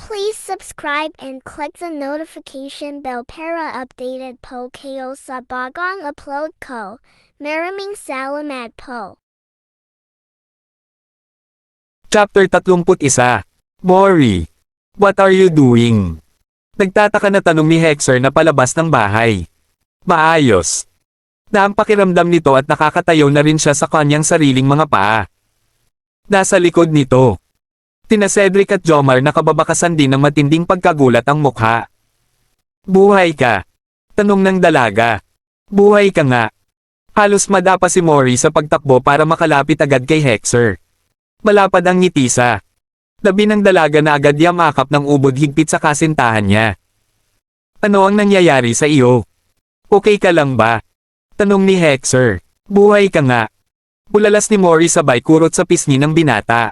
Please subscribe and click the notification bell para updated po kayo sa bagong upload ko. Maraming salamat po. Chapter 31. Mori, what are you doing? Nagtataka na tanong ni Hexer na palabas ng bahay. Maayos. Na ang pakiramdam nito at nakakatayo na rin siya sa kanyang sariling mga paa. Nasa likod nito. Tina Cedric at Jomar nakababakasan din ng matinding pagkagulat ang mukha. Buhay ka? Tanong ng dalaga. Buhay ka nga. Halos madapa si Mori sa pagtakbo para makalapit agad kay Hexer. Malapad ang ngitisa. Labi ng dalaga na agad yamakap ng ubod higpit sa kasintahan niya. Ano ang nangyayari sa iyo? Okay ka lang ba? Tanong ni Hexer. Buhay ka nga. Ulalas ni Mori sabay kurot sa pisngi ng binata.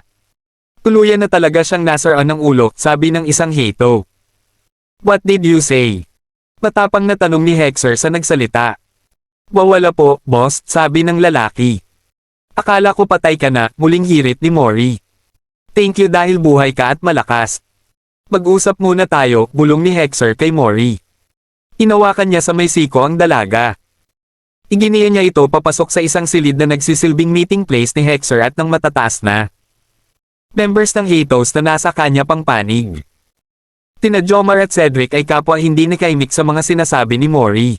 Tuluyan na talaga siyang nasaraan ng ulo, sabi ng isang heto. What did you say? Matapang na tanong ni Hexer sa nagsalita. Wawala po, boss, sabi ng lalaki. Akala ko patay ka na, muling hirit ni Mori. Thank you dahil buhay ka at malakas. Mag-usap muna tayo, bulong ni Hexer kay Mori. Hinawakan niya sa may siko ang dalaga. Iginiya niya ito papasok sa isang silid na nagsisilbing meeting place ni Hexer at ng matataas na members ng Hetos na nasa kanya pang panig. Tina Jomar at Cedric ay kapwa hindi nakaimik sa mga sinasabi ni Mori.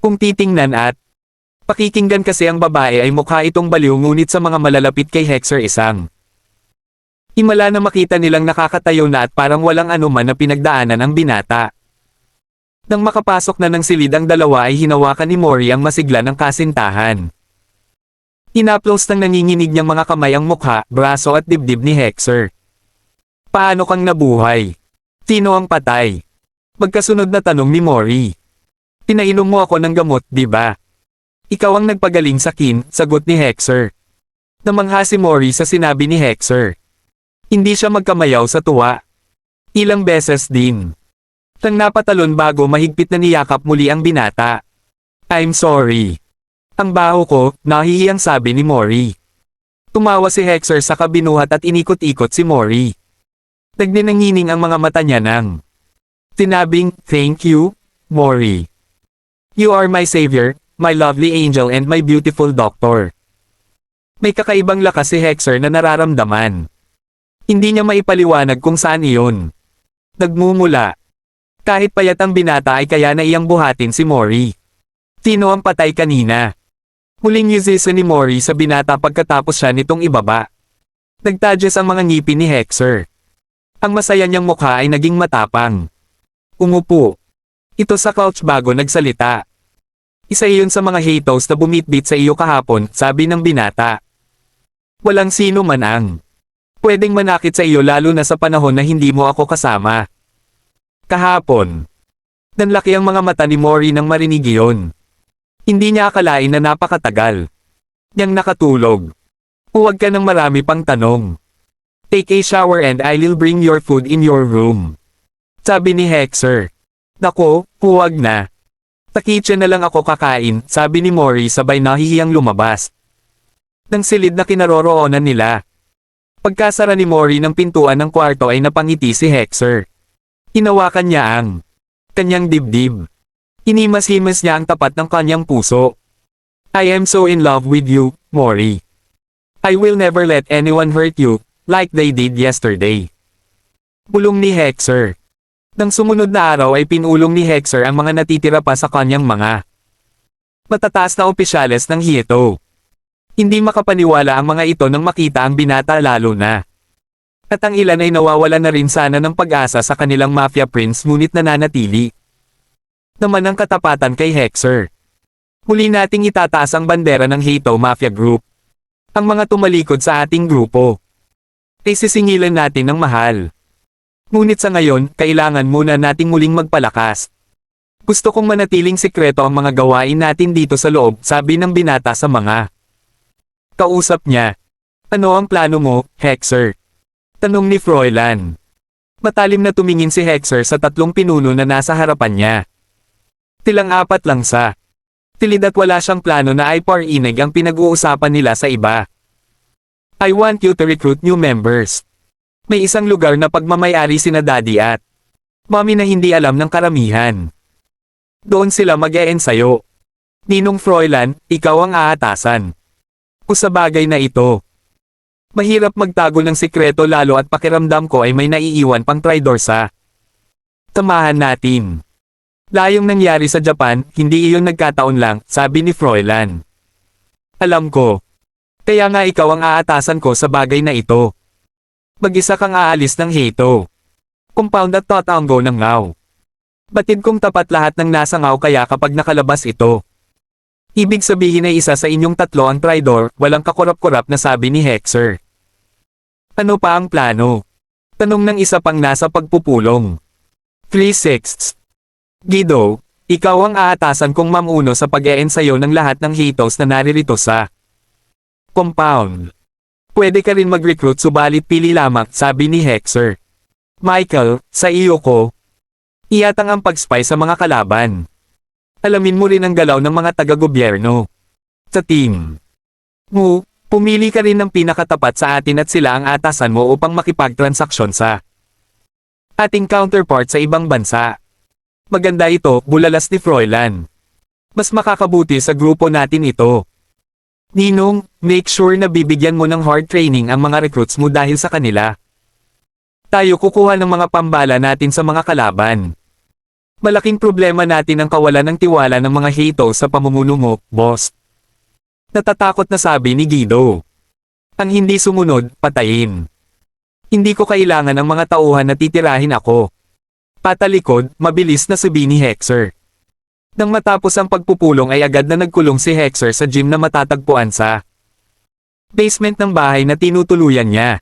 Kung titingnan at pakikinggan kasi ang babae ay mukha itong baliw ngunit sa mga malalapit kay Hexer isang himala na makita nilang nakakatayo na at parang walang anuman na pinagdaanan ang binata. Nang makapasok na ng silid ang dalawa ay hinawakan ni Mori ang masigla ng kasintahan. Hinaplos ng nanginginig niyang mga kamay ang mukha, braso at dibdib ni Hexer. Paano kang nabuhay? Sino ang patay? Magkasunod na tanong ni Mori. Pinainom mo ako ng gamot, di ba? Ikaw ang nagpagaling sa kin, sagot ni Hexer. Namangha si Mori sa sinabi ni Hexer. Hindi siya magkamayaw sa tuwa. Ilang beses din. Nang napatalon bago mahigpit na niyakap muli ang binata. I'm sorry. Ang baho ko, nahihiyang sabi ni Mori. Tumawa si Hexer sa kabinuhat at inikot-ikot si Mori. Nagninangining ang mga mata niya nang tinabing, thank you, Mori. You are my savior, my lovely angel and my beautiful doctor. May kakaibang lakas si Hexer na nararamdaman. Hindi niya maipaliwanag kung saan iyon. Nagmumula. Kahit payat ang binata ay kaya na iyang buhatin si Mori. Sino ang patay kanina? Muling yuzisa ni Mori sa binata pagkatapos siya nitong ibaba. Nagtadyas ang mga ngipin ni Hexer. Ang masaya niyang mukha ay naging matapang. Umupo. Ito sa couch bago nagsalita. Isa iyon sa mga Hetos na bumitbit sa iyo kahapon, sabi ng binata. Walang sino man ang pwedeng manakit sa iyo lalo na sa panahon na hindi mo ako kasama. Kahapon. Nanlaki ang mga mata ni Mori nang marinig iyon. Hindi niya akalain na napakatagal niyang nakatulog. Huwag ka ng marami pang tanong. Take a shower and I'll bring your food in your room. Sabi ni Hexer. Nako, huwag na. Sa kitchen na lang ako kakain, sabi ni Mori sabay nahihiyang lumabas. Nang silid na kinaroroonan nila. Pagkasara ni Mori ng pintuan ng kwarto ay napangiti si Hexer. Hinawakan niya ang kanyang dibdib. Inimas-himas niya ang tapat ng kanyang puso. I am so in love with you, Mori. I will never let anyone hurt you, like they did yesterday. Bulong ni Hexer. Nang sumunod na araw ay pinulong ni Hexer ang mga natitira pa sa kanyang mga matataas na opisyales ng Hieto. Hindi makapaniwala ang mga ito nang makita ang binata lalo na. At ang ilan ay nawawala na rin sana ng pag-asa sa kanilang mafia prince ngunit nananatili naman ang katapatan kay Hexer. Muli nating itataas ang bandera ng Heto Mafia Group. Ang mga tumalikod sa ating grupo ay sisingilan natin ng mahal. Ngunit sa ngayon, kailangan muna nating muling magpalakas. Gusto kong manatiling sikreto ang mga gawain natin dito sa loob, sabi ng binata sa mga kausap niya. Ano ang plano mo, Hexer? Tanong ni Froilan. Matalim na tumingin si Hexer sa tatlong pinuno na nasa harapan niya. Tilang apat lang sa tilid at wala siyang plano na ay parinig ang pinag-uusapan nila sa iba. I want you to recruit new members. May isang lugar na pagmamayari sina Daddy at Mommy na hindi alam ng karamihan. Doon sila mag-e-ensayo. Ninong Froilan, ikaw ang aatasan. O sa bagay na ito. Mahirap magtago ng sikreto lalo at pakiramdam ko ay may naiiwan pang traidor sa tamahan natin. Layong nangyari sa Japan, hindi iyon nagkataon lang, sabi ni Froilan. Alam ko. Kaya nga ikaw ang aatasan ko sa bagay na ito. Mag-isa kang aalis ng Heito compound at tatanggo ng Ngao. Batid kong tapat lahat ng nasa Ngao kaya kapag nakalabas ito. Ibig sabihin ay isa sa inyong tatlo ang traidor, walang kakurap-kurap na sabi ni Hexer. Ano pa ang plano? Tanong ng isa pang nasa pagpupulong. 3/6. Guido, ikaw ang aatasan kong mamuno sa pag-e-ensayo ng lahat ng Heitos na naririto sa compound. Pwede ka rin mag-recruit subalit pili lamang, sabi ni Hexer. Michael, sa iyo ko. Iyatang ang pag-spy sa mga kalaban. Alamin mo rin ang galaw ng mga taga-gobyerno. Sa team mo, pumili ka rin ng pinakatapat sa atin at sila ang atasan mo upang makipagtransaksyon sa ating counterpart sa ibang bansa. Maganda ito, bulalas ni Froilan. Mas makakabuti sa grupo natin ito. Ninong, make sure na bibigyan mo ng hard training ang mga recruits mo dahil sa kanila. Tayo kukuha ng mga pambala natin sa mga kalaban. Malaking problema natin ang kawalan ng tiwala ng mga Heito sa pamumuno mo, boss. Natatakot na sabi ni Guido. Ang hindi sumunod, patayin. Hindi ko kailangan ng mga tauhan na titirahin ako. Patalikod, mabilis na sabi ni Hexer. Nang matapos ang pagpupulong ay agad na nagkulong si Hexer sa gym na matatagpuan sa basement ng bahay na tinutuluyan niya.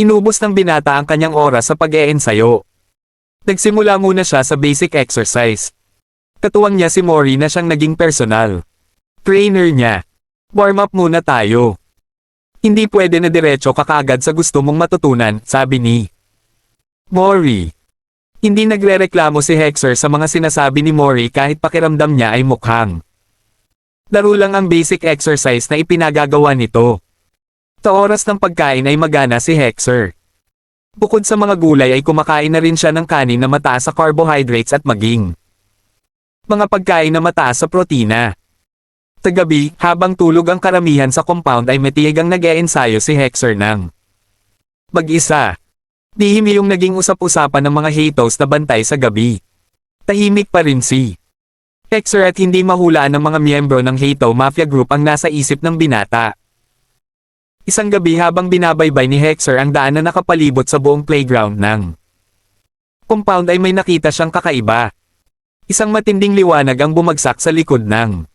Inubos ng binata ang kanyang oras sa pag-e-ensayo. Nagsimula muna siya sa basic exercise. Katuwang niya si Mori na siyang naging personal trainer niya. Warm up muna tayo. Hindi pwede na diretso ka kaagad sa gusto mong matutunan, sabi ni Mori. Hindi nagrereklamo si Hexer sa mga sinasabi ni Mori kahit pakiramdam niya ay mukhang laro lang ang basic exercise na ipinagagawa nito. Sa oras ng pagkain ay magana si Hexer. Bukod sa mga gulay ay kumakain na rin siya ng kanin na mataas sa carbohydrates at maging mga pagkain na mataas sa protina. Sa gabi, habang tulog ang karamihan sa compound ay matiyagang nag-e-ensayo si Hexer ng mag-isa. Lihim yung naging usap-usapan ng mga Heitos na bantay sa gabi. Tahimik pa rin si Hexer at hindi mahulaan ng mga miyembro ng Heito Mafia Group ang nasa isip ng binata. Isang gabi habang binabaybay ni Hexer ang daan na nakapalibot sa buong playground ng compound ay may nakita siyang kakaiba. Isang matinding liwanag ang bumagsak sa likod ng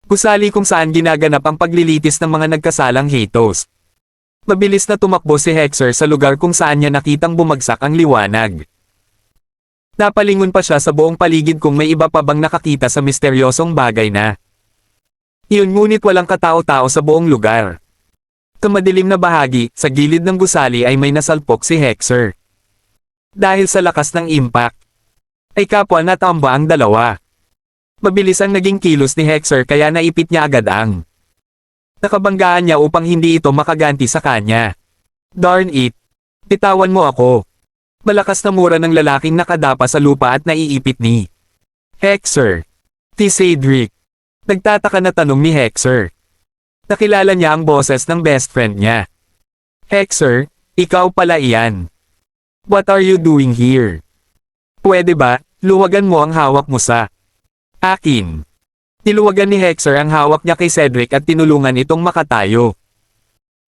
gusali kung saan ginaganap ang paglilitis ng mga nagkasalang Heitos. Mabilis na tumakbo si Hexer sa lugar kung saan niya nakitang bumagsak ang liwanag. Napalingon pa siya sa buong paligid kung may iba pa bang nakakita sa misteryosong bagay na iyon, ngunit walang katao-tao sa buong lugar. Sa madilim na bahagi, sa gilid ng gusali ay may nasalpok si Hexer. Dahil sa lakas ng impact, ay kapwa natamba ang dalawa. Mabilis ang naging kilos ni Hexer kaya naipit niya agad ang nakabanggaan niya upang hindi ito makaganti sa kanya. Darn it! Bitawan mo ako. Malakas na mura ng lalaking nakadapa sa lupa at naiipit ni Hexer. Si Cedric. Nagtataka na tanong ni Hexer. Nakilala niya ang boses ng best friend niya. Hexer, ikaw pala iyan. What are you doing here? Pwede ba, luwagan mo ang hawak mo sa akin. Niluwagan ni Hexer ang hawak niya kay Cedric at tinulungan itong makatayo.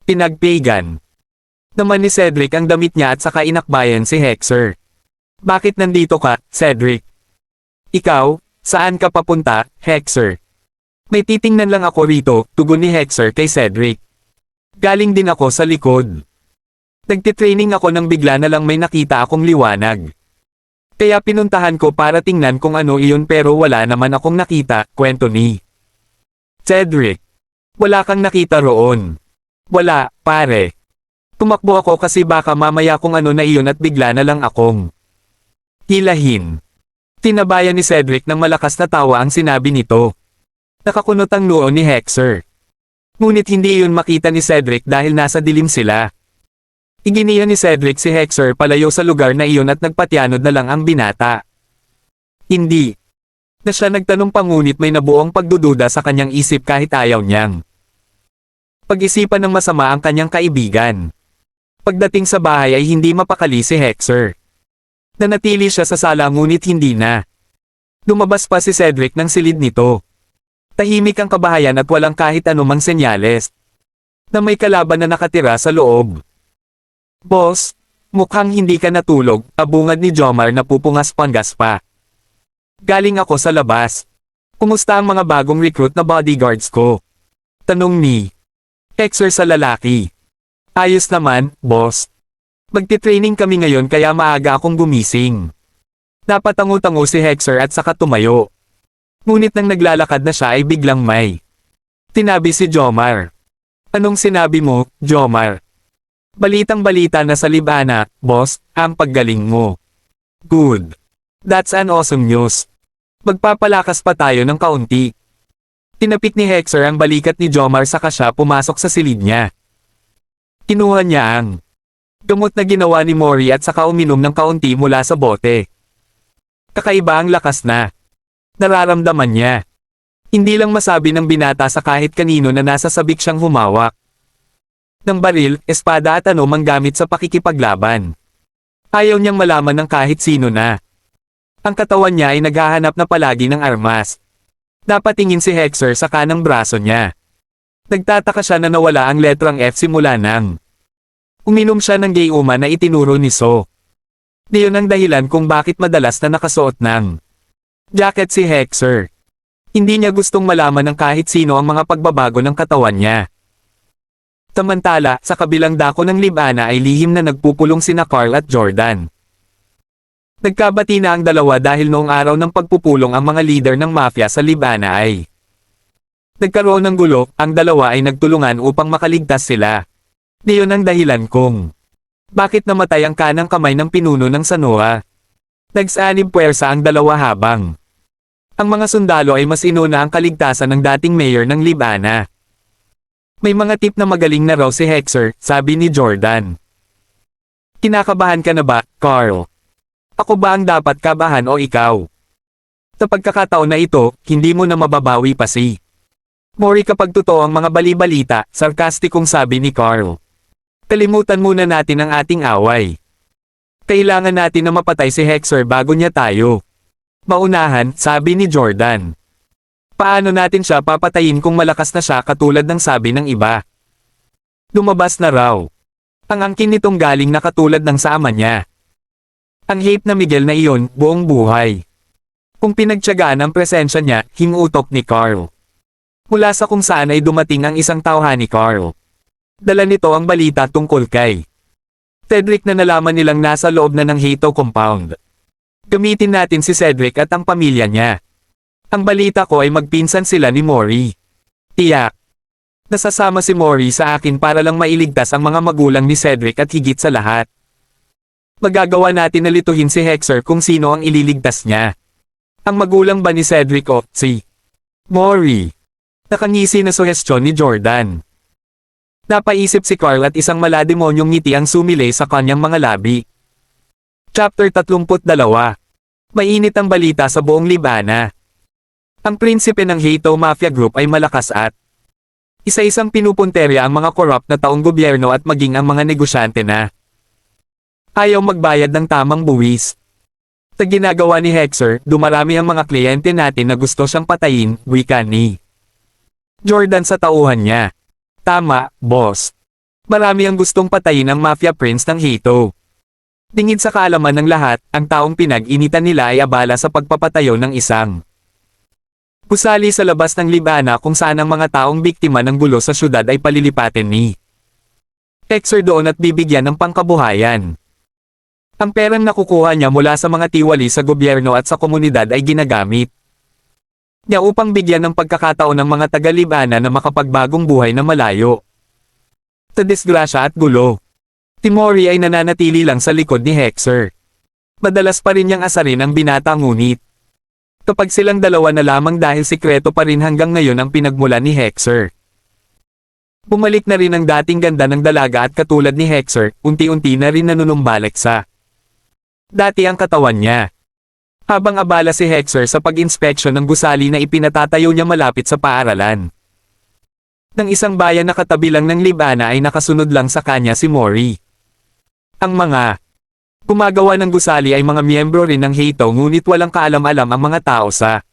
Pinagpigan naman ni Cedric ang damit niya at saka inakbayan si Hexer. Bakit nandito ka, Cedric? Ikaw, saan ka papunta, Hexer? May titingnan lang ako rito, tugon ni Hexer kay Cedric. Galing din ako sa likod. Nagtitraining ako nang bigla na lang may nakita akong liwanag. Kaya pinuntahan ko para tingnan kung ano iyon pero wala naman akong nakita, kwento ni Cedric. Wala kang nakita roon. Wala, pare. Tumakbo ako kasi baka mamaya kung ano na iyon at bigla na lang akong hilahin. Tinabayan ni Cedric ng malakas na tawa ang sinabi nito. Nakakunot ang noo ni Hexer. Ngunit hindi iyon makita ni Cedric dahil nasa dilim sila. Iginiya ni Cedric si Hector palayo sa lugar na iyon at nagpatianod na lang ang binata. Hindi. Na siya nagtanong pa ngunit may nabuong pagdududa sa kanyang isip kahit ayaw niyang pag-isipan ng masama ang kanyang kaibigan. Pagdating sa bahay ay hindi mapakali si Hector. Nanatili siya sa sala ngunit hindi na. Lumabas pa si Cedric ng silid nito. Tahimik ang kabahayan at walang kahit anumang senyales na may kalaban na nakatira sa loob. Boss, mukhang hindi ka natulog, abungad ni Jomar na pupungas-pangas pa. Galing ako sa labas. Kumusta ang mga bagong recruit na bodyguards ko? Tanong ni Hector sa lalaki. Ayos naman, boss. Magti-training kami ngayon kaya maaga akong gumising. Napatango-tango si Hector at saka tumayo. Ngunit nang naglalakad na siya ay biglang may tinabi si Jomar. Anong sinabi mo, Jomar? Balitang-balita na sa Libana, boss, ang paggaling mo. Good. That's an awesome news. Magpapalakas pa tayo ng kaunti. Tinapik ni Hector ang balikat ni Jomar saka siya pumasok sa silid niya. Kinuha niya ang gamot na ginawa ni Mori at saka uminom ng kaunti mula sa bote. Kakaiba ang lakas na nararamdaman niya. Hindi lang masabi ng binata sa kahit kanino na nasa sabik siyang humawak ng baril, espada at anumang gamit sa pakikipaglaban. Ayaw niyang malaman ng kahit sino na. Ang katawan niya ay naghahanap na palagi ng armas. Napatingin si Hector sa kanang braso niya. Nagtataka siya na nawala ang letrang F simula nang uminom siya ng gayuma na itinuro ni So. Diyon ang dahilan kung bakit madalas na nakasuot ng jacket si Hector. Hindi niya gustong malaman ng kahit sino ang mga pagbabago ng katawan niya. Samantala, sa kabilang dako ng Libana ay lihim na nagpupulong sina Carl at Jordan. Nagkabati na ang dalawa dahil noong araw ng pagpupulong ang mga leader ng mafia sa Libana ay nagkaroon ng gulo, ang dalawa ay nagtulungan upang makaligtas sila. Diyon ang dahilan kung bakit namatay ang kanang kamay ng pinuno ng Sanoa. Nagsanib puwersa ang dalawa habang ang mga sundalo ay mas inuna ang kaligtasan ng dating mayor ng Libana. May mga tip na magaling na raw si Hector, sabi ni Jordan. Kinakabahan ka na ba, Carl? Ako ba ang dapat kabahan o ikaw? Sa pagkakataon na ito, hindi mo na mababawi pa si Mori kapag totoo ang mga bali-balita, sarkastikong sabi ni Carl. Kalimutan muna natin ang ating away. Kailangan natin na mapatay si Hector bago niya tayo maunahan, sabi ni Jordan. Paano natin siya papatayin kung malakas na siya katulad ng sabi ng iba? Lumabas na raw. Ang angkin nitong galing na katulad ng sa ama niya. Ang hate na Miguel na iyon, buong buhay. Kung pinagtiyagaan ang presensya niya, hinuutok ni Carl. Mula sa kung saan ay dumating ang isang tauhan ni Carl. Dala nito ang balita tungkol kay Cedric na nalaman nilang nasa loob na ng Hato compound. Gamitin natin si Cedric at ang pamilya niya. Ang balita ko ay magpinsan sila ni Mori. Tiyak. Nasasama si Mori sa akin para lang mailigtas ang mga magulang ni Cedric at higit sa lahat. Magagawa natin na lituhin si Hector kung sino ang ililigtas niya. Ang magulang ba ni Cedric o si Mori? Nakangisi na suhestyon ni Jordan. Napaisip si Carl at isang malademonyong ngiti ang sumilay sa kanyang mga labi. Chapter 32. Mainit ang balita sa buong Libana. Ang prinsipe ng Hato Mafia Group ay malakas at isa-isang pinupunterya ang mga corrupt na taong gobyerno at maging ang mga negosyante na ayaw magbayad ng tamang buwis. Sa ginagawa ni Hector, dumarami ang mga kliyente natin na gusto siyang patayin, wika ni Jordan sa tauhan niya. Tama, boss. Marami ang gustong patayin ang mafia prince ng Hato. Dingid sa kaalaman ng lahat, ang taong pinag-initan nila ay abala sa pagpapatayo ng isang gusali sa labas ng Libana kung saan ang mga taong biktima ng gulo sa syudad ay palilipatin ni Hector doon at bibigyan ng pangkabuhayan. Ang perang nakukuha niya mula sa mga tiwali sa gobyerno at sa komunidad ay ginagamit niya upang bigyan ng pagkakataon ng mga taga-Libana na makapagbagong buhay na malayo sa disgrasya at gulo. Mori ay nananatili lang sa likod ni Hector. Madalas pa rin niyang asarin ang binata ngunit kapag silang dalawa na lamang dahil sikreto pa rin hanggang ngayon ang pinagmula ni Hector. Bumalik na rin ang dating ganda ng dalaga at katulad ni Hexer, unti-unti na rin nanunumbalik sa dati ang katawan niya. Habang abala si Hexer sa pag-inspeksyon ng gusali na ipinatatayo niya malapit sa paaralan. Nang isang bayan na katabi lang ng Libana ay nakasunod lang sa kanya si Mori. Ang mga gumagawa ng gusali ay mga miyembro rin ng Heito ngunit walang kaalam-alam ang mga tao sa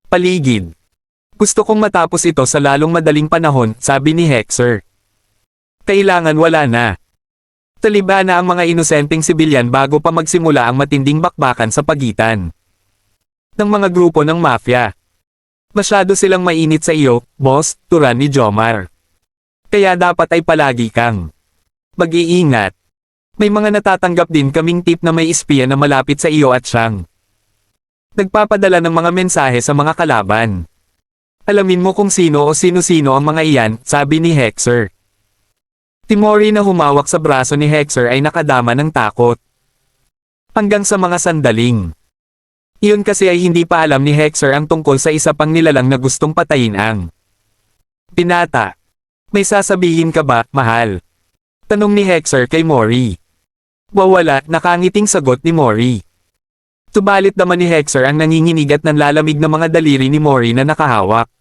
paligid. Gusto kong matapos ito sa lalong madaling panahon, sabi ni Hexer. Kailangan wala na. Taliban na ang mga inosenteng sibilyan bago pa magsimula ang matinding bakbakan sa pagitan ng mga grupo ng mafia. Masyado silang mainit sa iyo, boss, turan ni Jomar. Kaya dapat ay palagi kang mag-iingat. May mga natatanggap din kaming tip na may espiya na malapit sa iyo at siyang nagpapadala ng mga mensahe sa mga kalaban. Alamin mo kung sino o sino-sino ang mga iyan, sabi ni Hexer. Mori na humawak sa braso ni Hexer ay nakadama ng takot. Hanggang sa mga sandaling. Iyon kasi ay hindi pa alam ni Hexer ang tungkol sa isa pang nilalang na gustong patayin ang binata. May sasabihin ka ba, mahal? Tanong ni Hexer kay Mori. Wawala, nakangiting sagot ni Mori. Subalit naman ni Hexer ang nanginginig at nanlalamig na mga daliri ni Mori na nakahawak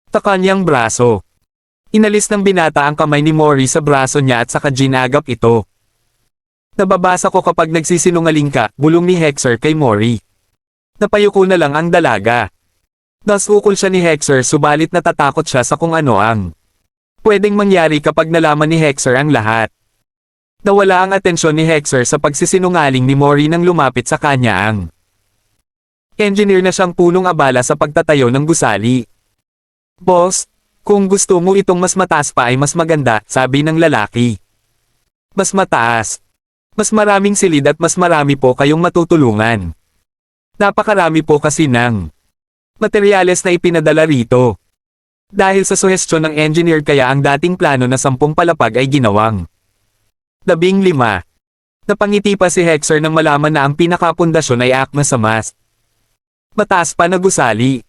sa kanyang braso. Inalis ng binata ang kamay ni Mori sa braso niya at saka ginagap ito. Nababasa ko kapag nagsisinungaling ka, bulong ni Hexer kay Mori. Napayuko na lang ang dalaga. Nasukol siya ni Hexer subalit natatakot siya sa kung ano ang pwedeng mangyari kapag nalaman ni Hexer ang lahat. Nawala ang atensyon ni Hexer sa pagsisinungaling ni Mori nang lumapit sa kanya ang engineer na siyang punong abala sa pagtatayo ng gusali. Boss, kung gusto mo itong mas mataas pa ay mas maganda, sabi ng lalaki. Mas mataas. Mas maraming silid at mas marami po kayong matutulungan. Napakarami po kasi ng materyales na ipinadala rito. Dahil sa suhestyon ng engineer kaya ang dating plano na 10 palapag ay ginawang 15. Napangiti pa si Hexer nang malaman na ang pinakapundasyon ay akma sa mas mataas pa na gusali.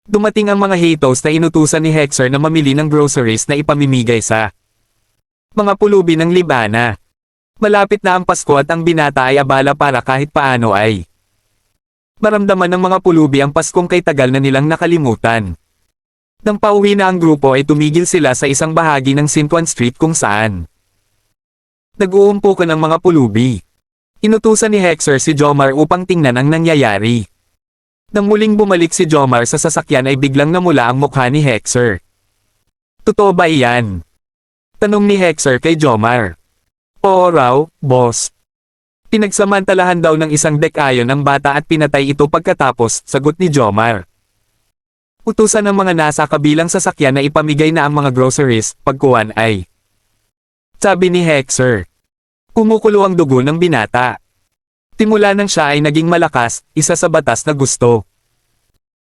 Dumating ang mga Heitos na inutusan ni Hexer na mamili ng groceries na ipamimigay sa mga pulubi ng Libana. Malapit na ang Pasko at ang binata ay abala para kahit paano ay maramdaman ng mga pulubi ang Paskong kay tagal na nilang nakalimutan. Nang pauwi na ang grupo ay tumigil sila sa isang bahagi ng Sintuan Street kung saan nag-uumpukan ng mga pulubi. Inutusan ni Hexer si Jomar upang tingnan ang nangyayari. Nang muling bumalik si Jomar sa sasakyan ay biglang namula ang mukha ni Hexer. Totoo ba iyan? Tanong ni Hexer kay Jomar. Oo raw, boss. Pinagsamantalahan daw ng isang dekayon ang bata at pinatay ito pagkatapos, sagot ni Jomar. Utusan ng mga nasa kabilang sasakyan na ipamigay na ang mga groceries, pagkuhan ay. Sabi ni Hexer. Kumukulo ang dugo ng binata. Simula nang siya ay naging malakas, isa sa batas na gusto.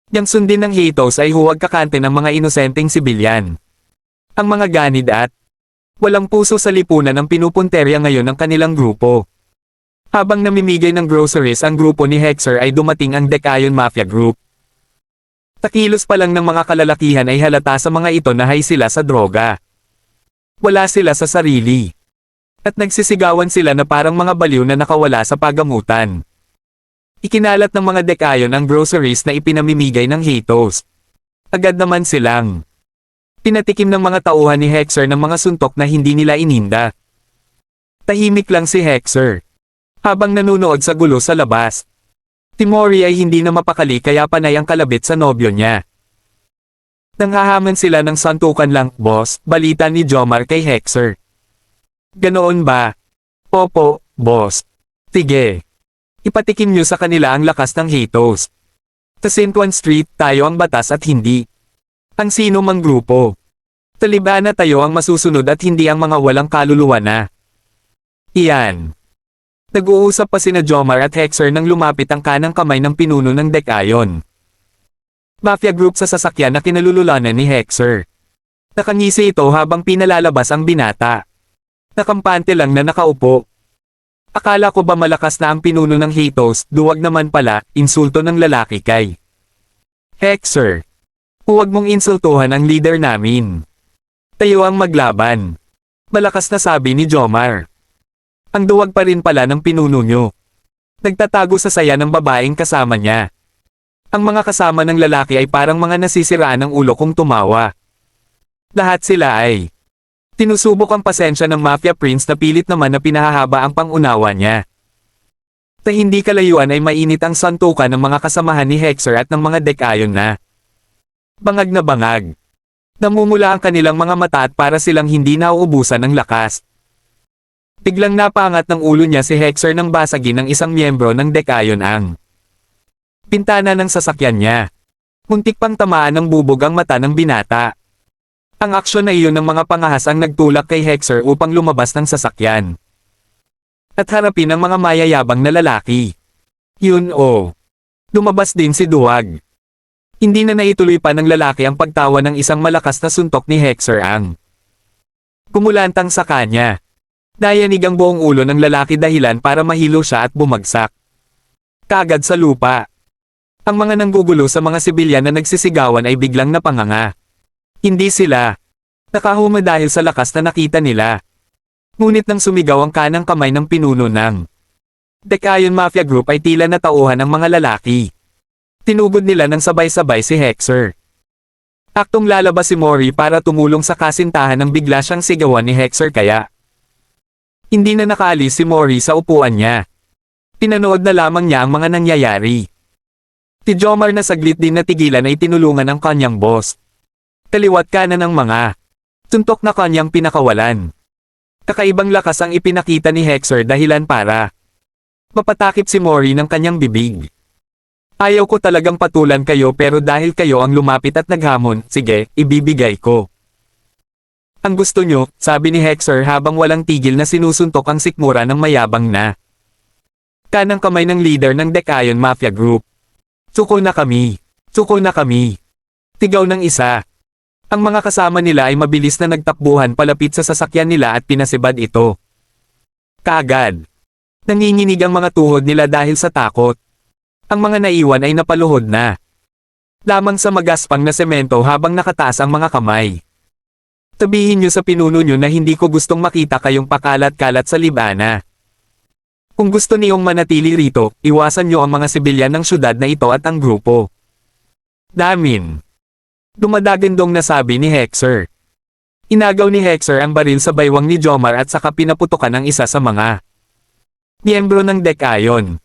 Yang sundin ng Heitos ay huwag kakante ng mga inosenteng sibilyan. Ang mga ganid at walang puso sa lipunan ang pinupunterya ngayon ng kanilang grupo. Habang namimigay ng groceries ang grupo ni Hexer ay dumating ang Dekayon Mafia Group. Takilos pa lang ng mga kalalakihan ay halata sa mga ito na hay sila sa droga. Wala sila sa sarili. At nagsisigawan sila na parang mga baliw na nakawala sa pagamutan. Ikinalat ng mga dekayon ang groceries na ipinamimigay ng Heitos. Agad naman silang pinatikim ng mga tauhan ni Hexer ng mga suntok na hindi nila ininda. Tahimik lang si Hexer. Habang nanunood sa gulo sa labas. Mori ay hindi na mapakali kaya panay ang kalabit sa nobyo niya. Nanghahaman sila ng santukan lang, boss, balita ni Jomar kay Hexer. Ganoon ba? Opo, boss. Sige. Ipatikim niyo sa kanila ang lakas ng Heitos. Sa Sintuan Street, tayo ang batas at hindi ang sino mang grupo. Taliban na tayo ang masusunod at hindi ang mga walang kaluluwa na. Iyan. Nag-uusap pa sina Jomar at Hexer nang lumapit ang kanang kamay ng pinuno ng Dekayon Mafia Group sa sasakyan na kinalululanan ni Hexer. Nakangisi ito habang pinalalabas ang binata. Nakampante lang na nakaupo. Akala ko ba malakas na ang pinuno ng Heitos, duwag naman pala, insulto ng lalaki kay Hexer. Huwag mong insultuhan ang leader namin. Tayo ang maglaban. Malakas na sabi ni Jomar. Ang duwag pa rin pala ng pinuno nyo. Nagtatago sa saya ng babaeng kasama niya. Ang mga kasama ng lalaki ay parang mga nasisiraan ng ulo kung tumawa. Lahat sila ay tinusubok ang pasensya ng Mafia Prince na pilit naman na pinahahaba ang pangunawa niya. Sa hindi kalayuan ay mainit ang santukan ng mga kasamahan ni Hexer at ng mga dekayon na bangag na bangag. Namumula ang kanilang mga mata at para silang hindi nauubusan ng lakas. Biglang napaangat ng ulo niya si Hexer nang basagin ng isang miyembro ng dekayon ang bintana ng sasakyan niya. Muntik pang tamaan ng bubog ang mata ng binata. Ang aksyon na iyon ng mga pangahas ang nagtulak kay Hexer upang lumabas ng sasakyan at harapin ang mga mayayabang na lalaki. Yun lumabas din si Duwag. Hindi na naituloy pa ng lalaki ang pagtawa ng isang malakas na suntok ni Hexer ang kumulantang sa kanya. Nayanig ang buong ulo ng lalaki dahilan para mahilo siya at bumagsak kaagad sa lupa. Ang mga nanggugulo sa mga sibilyan na nagsisigawan ay biglang napanganga. Hindi sila nakahuma dahil sa lakas na nakita nila. Ngunit nang sumigaw ang kanang kamay ng pinuno ng Dekayon Mafia Group ay tila natauhan ang mga lalaki. Tinugod nila ng sabay-sabay si Hexer. Aktong lalabas si Mori para tumulong sa kasintahan nang bigla siyang sigawan ni Hexer kaya hindi na nakaalis si Mori sa upuan niya. Pinanood na lamang niya ang mga nangyayari. Si Jomar na saglit din natigilan ay tinulungan ng kanyang boss. Kaliwat kanan ng mga suntok na kanyang pinakawalan. Kakaibang lakas ang ipinakita ni Hexer dahilan para mapatakip si Mori ng kanyang bibig. Ayaw ko talagang patulan kayo pero dahil kayo ang lumapit at naghamon, sige, ibibigay ko. Ang gusto nyo, sabi ni Hexer habang walang tigil na sinusuntok ang sikmura ng mayabang na kanang kamay ng leader ng Dekayon Mafia Group. Suko na kami. Suko na kami. Tigaw ng isa. Ang mga kasama nila ay mabilis na nagtakbuhan palapit sa sasakyan nila at pinasibad ito. Kaagad. Nanginginig ang mga tuhod nila dahil sa takot. Ang mga naiwan ay napaluhod na lamang sa magaspang na semento habang nakataas ang mga kamay. Sabihin nyo sa pinuno nyo na hindi ko gustong makita kayong pakalat-kalat sa libana. Kung gusto niyong manatili rito, iwasan nyo ang mga sibilyan ng syudad na ito at ang grupo namin. Dumadagandong na sabi ni Hexer. Inagaw ni Hexer ang baril sa baywang ni Jomar at saka pinaputukan ang isa sa mga miyembro ng Dekayon.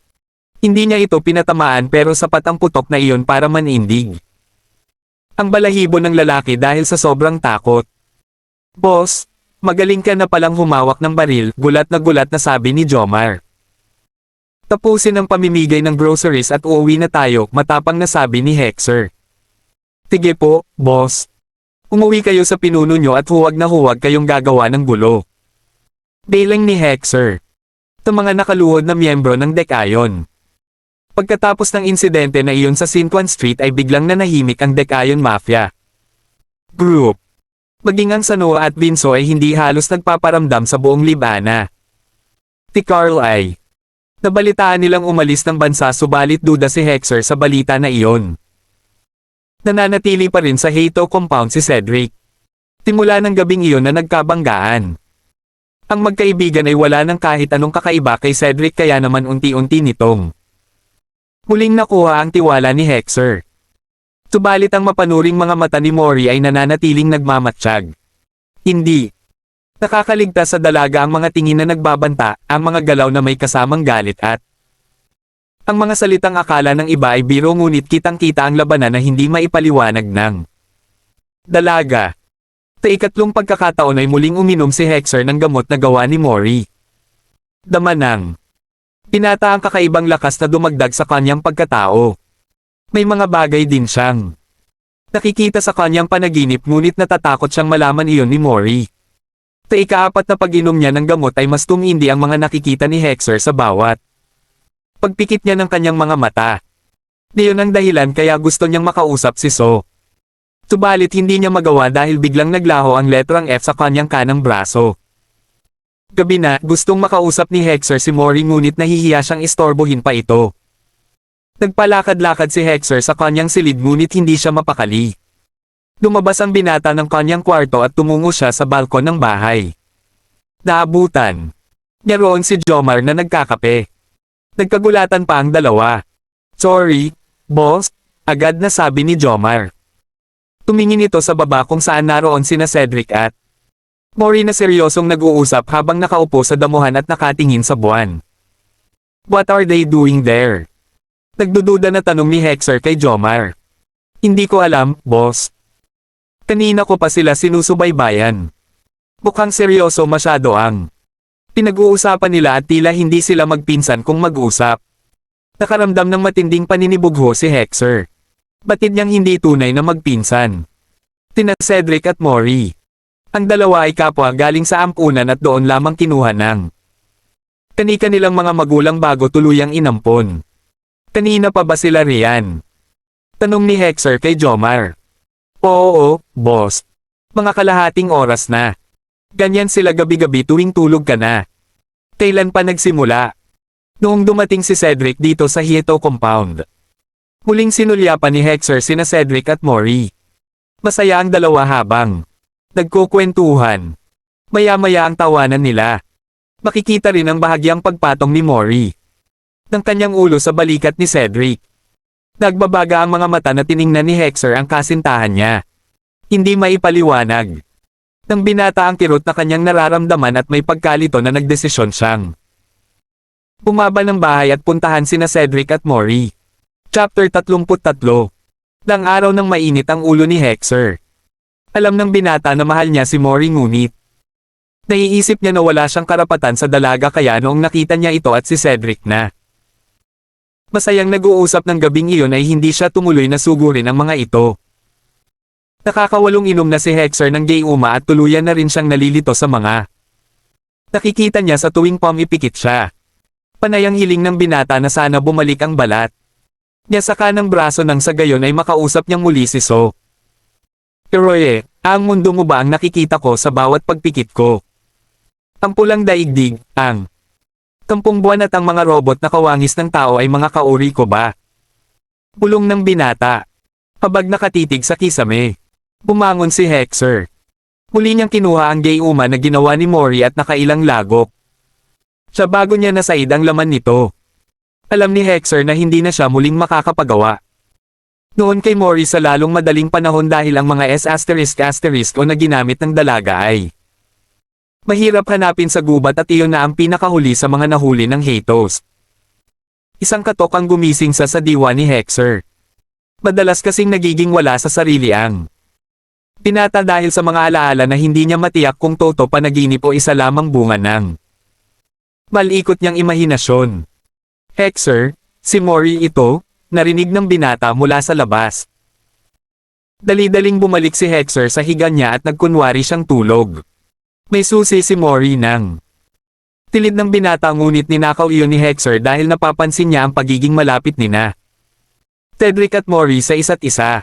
Hindi niya ito pinatamaan pero sapat ang putok na iyon para manindig ang balahibo ng lalaki dahil sa sobrang takot. Boss, magaling ka na palang humawak ng baril, gulat na sabi ni Jomar. Tapusin ang pamimigay ng groceries at uuwi na tayo, matapang na sabi ni Hexer. Sige po, boss. Umuwi kayo sa pinuno nyo at huwag na huwag kayong gagawa ng gulo. Bailing ni Hexer. Sa mga nakaluhod na miyembro ng Dekayon. Pagkatapos ng insidente na iyon sa Sinquan Street ay biglang nanahimik ang Dekayon Mafia Group. Maging ang Sanoa at Vinso ay hindi halos nagpaparamdam sa buong libana. Si Carl ay nabalitaan nilang umalis ng bansa subalit duda si Hexer sa balita na iyon. Nananatili pa rin sa Hato compound si Cedric. Simula ng gabing iyon na nagkabanggaan. Ang magkaibigan ay wala ng kahit anong kakaiba kay Cedric kaya naman unti-unti nitong muling nakuha ang tiwala ni Hexer. Subalit ang mapanuring mga mata ni Mori ay nananatiling nagmamatsyag. Hindi nakakaligtas sa dalaga ang mga tingin na nagbabanta, ang mga galaw na may kasamang galit at ang mga salitang akala ng iba ay biro ngunit kitang-kita ang labanan na hindi maipaliwanag ng dalaga. Sa ikatlong pagkakataon ay muling uminom si Hexer ng gamot na gawa ni Mori. Dama ng pinata ang kakaibang lakas na dumagdag sa kanyang pagkatao. May mga bagay din siyang nakikita sa kanyang panaginip ngunit natatakot siyang malaman iyon ni Mori. Sa ikaapat na pag-inom niya ng gamot ay mas tumindi ang mga nakikita ni Hexer sa bawat pagpikit niya ng kanyang mga mata. Diyon ang dahilan kaya gusto niyang makausap si So. Subalit hindi niya magawa dahil biglang naglaho ang letrang F sa kanyang kanang braso. Gabi na, gustong makausap ni Hexer si Mori ngunit nahihiya siyang istorbohin pa ito. Nagpalakad-lakad si Hexer sa kanyang silid ngunit hindi siya mapakali. Lumabas ang binata ng kanyang kwarto at tumungo siya sa balkon ng bahay. Naabutan niya roon si Jomar na nagkakape. Nagkagulatan pa ang dalawa. "Sorry, boss," agad na sabi ni Jomar. Tumingin ito sa baba kung saan naroon sina Cedric at Mori na seryosong nag-uusap habang nakaupo sa damuhan at nakatingin sa buwan. "What are they doing there?" Nagdududa na tanong ni Hexer kay Jomar. "Hindi ko alam, boss. Kanina ko pa sila sinusubaybayan." Mukhang seryoso masyado ang pinag-uusapan nila at tila hindi sila magpinsan kung mag-usap. Nakaramdam ng matinding paninibugho si Hexer. Batid niyang hindi tunay na magpinsan. Tina Cedric at Mori. Ang dalawa ay kapwa galing sa ampunan at doon lamang kinuha ng kani-kanilang mga magulang bago tuluyang inampon. "Kanina pa ba sila riyan?" tanong ni Hexer kay Jomar. "Oo, boss. Mga kalahating oras na. Ganyan sila gabi-gabi tuwing tulog ka na." "Kailan pa nagsimula?" "Noong dumating si Cedric dito sa Hieto Compound." Muling sinulyapan ni Hexer sina Cedric at Mori. Masaya ang dalawa habang nagkukwentuhan. Maya-maya ang tawanan nila. Makikita rin ang bahagyang pagpatong ni Mori ng kanyang ulo sa balikat ni Cedric. Nagbabaga ang mga mata na tiningnan ni Hexer ang kasintahan niya. Hindi maipaliwanag ng binata ang kirot na kanyang nararamdaman at may pagkalito na nagdesisyon siyang bumaba ng bahay at puntahan sina Cedric at Mori. Chapter 33. Nang araw ng mainit ang ulo ni Hexer. Alam ng binata na mahal niya si Mori ngunit naiisip niya na wala siyang karapatan sa dalaga kaya noong nakita niya ito at si Cedric na masayang nag-uusap ng gabing iyon ay hindi siya tumuloy na sugurin ang mga ito. Nakakawalong inom na si Hexer ng gayuma at tuluyan na rin siyang nalilito sa mga nakikita niya sa tuwing pumipikit siya. Panay ang hiling ng binata na sana bumalik ang balat niya sa kanang braso nang sa gayon ay makausap niyang muli si So. "Pero ang mundo mo ba ang nakikita ko sa bawat pagpikit ko? Ang pulang daigdig, ang kampong buwan at ang mga robot na kawangis ng tao ay mga kauri ko ba?" Bulong ng binata. Habag nakatitig sa kisame. Bumangon si Hexer. Muli niyang kinuha ang gayuma na ginawa ni Mori at nakailang lagok. Siya bago niya nasaid ang laman nito. Alam ni Hexer na hindi na siya muling makakapagawa noon kay Mori sa lalong madaling panahon dahil ang mga S*** o na ginamit ng dalaga ay mahirap hanapin sa gubat at iyon na ang pinakahuli sa mga nahuli ng Hatos. Isang katok ang gumising sa diwa ni Hexer. Madalas kasing nagiging wala sa sarili ang binata dahil sa mga alaala na hindi niya matiyak kung toto panaginip o isa lamang bunga ng malikot niyang imahinasyon. "Hexer, si Mori ito?" narinig ng binata mula sa labas. Dali-daling bumalik si Hexer sa higa niya at nagkunwari siyang tulog. May susi si Mori nang tilid ng binata ngunit ninakaw iyon ni Hexer dahil napapansin niya ang pagiging malapit nina Cedric at Mori sa isa't isa.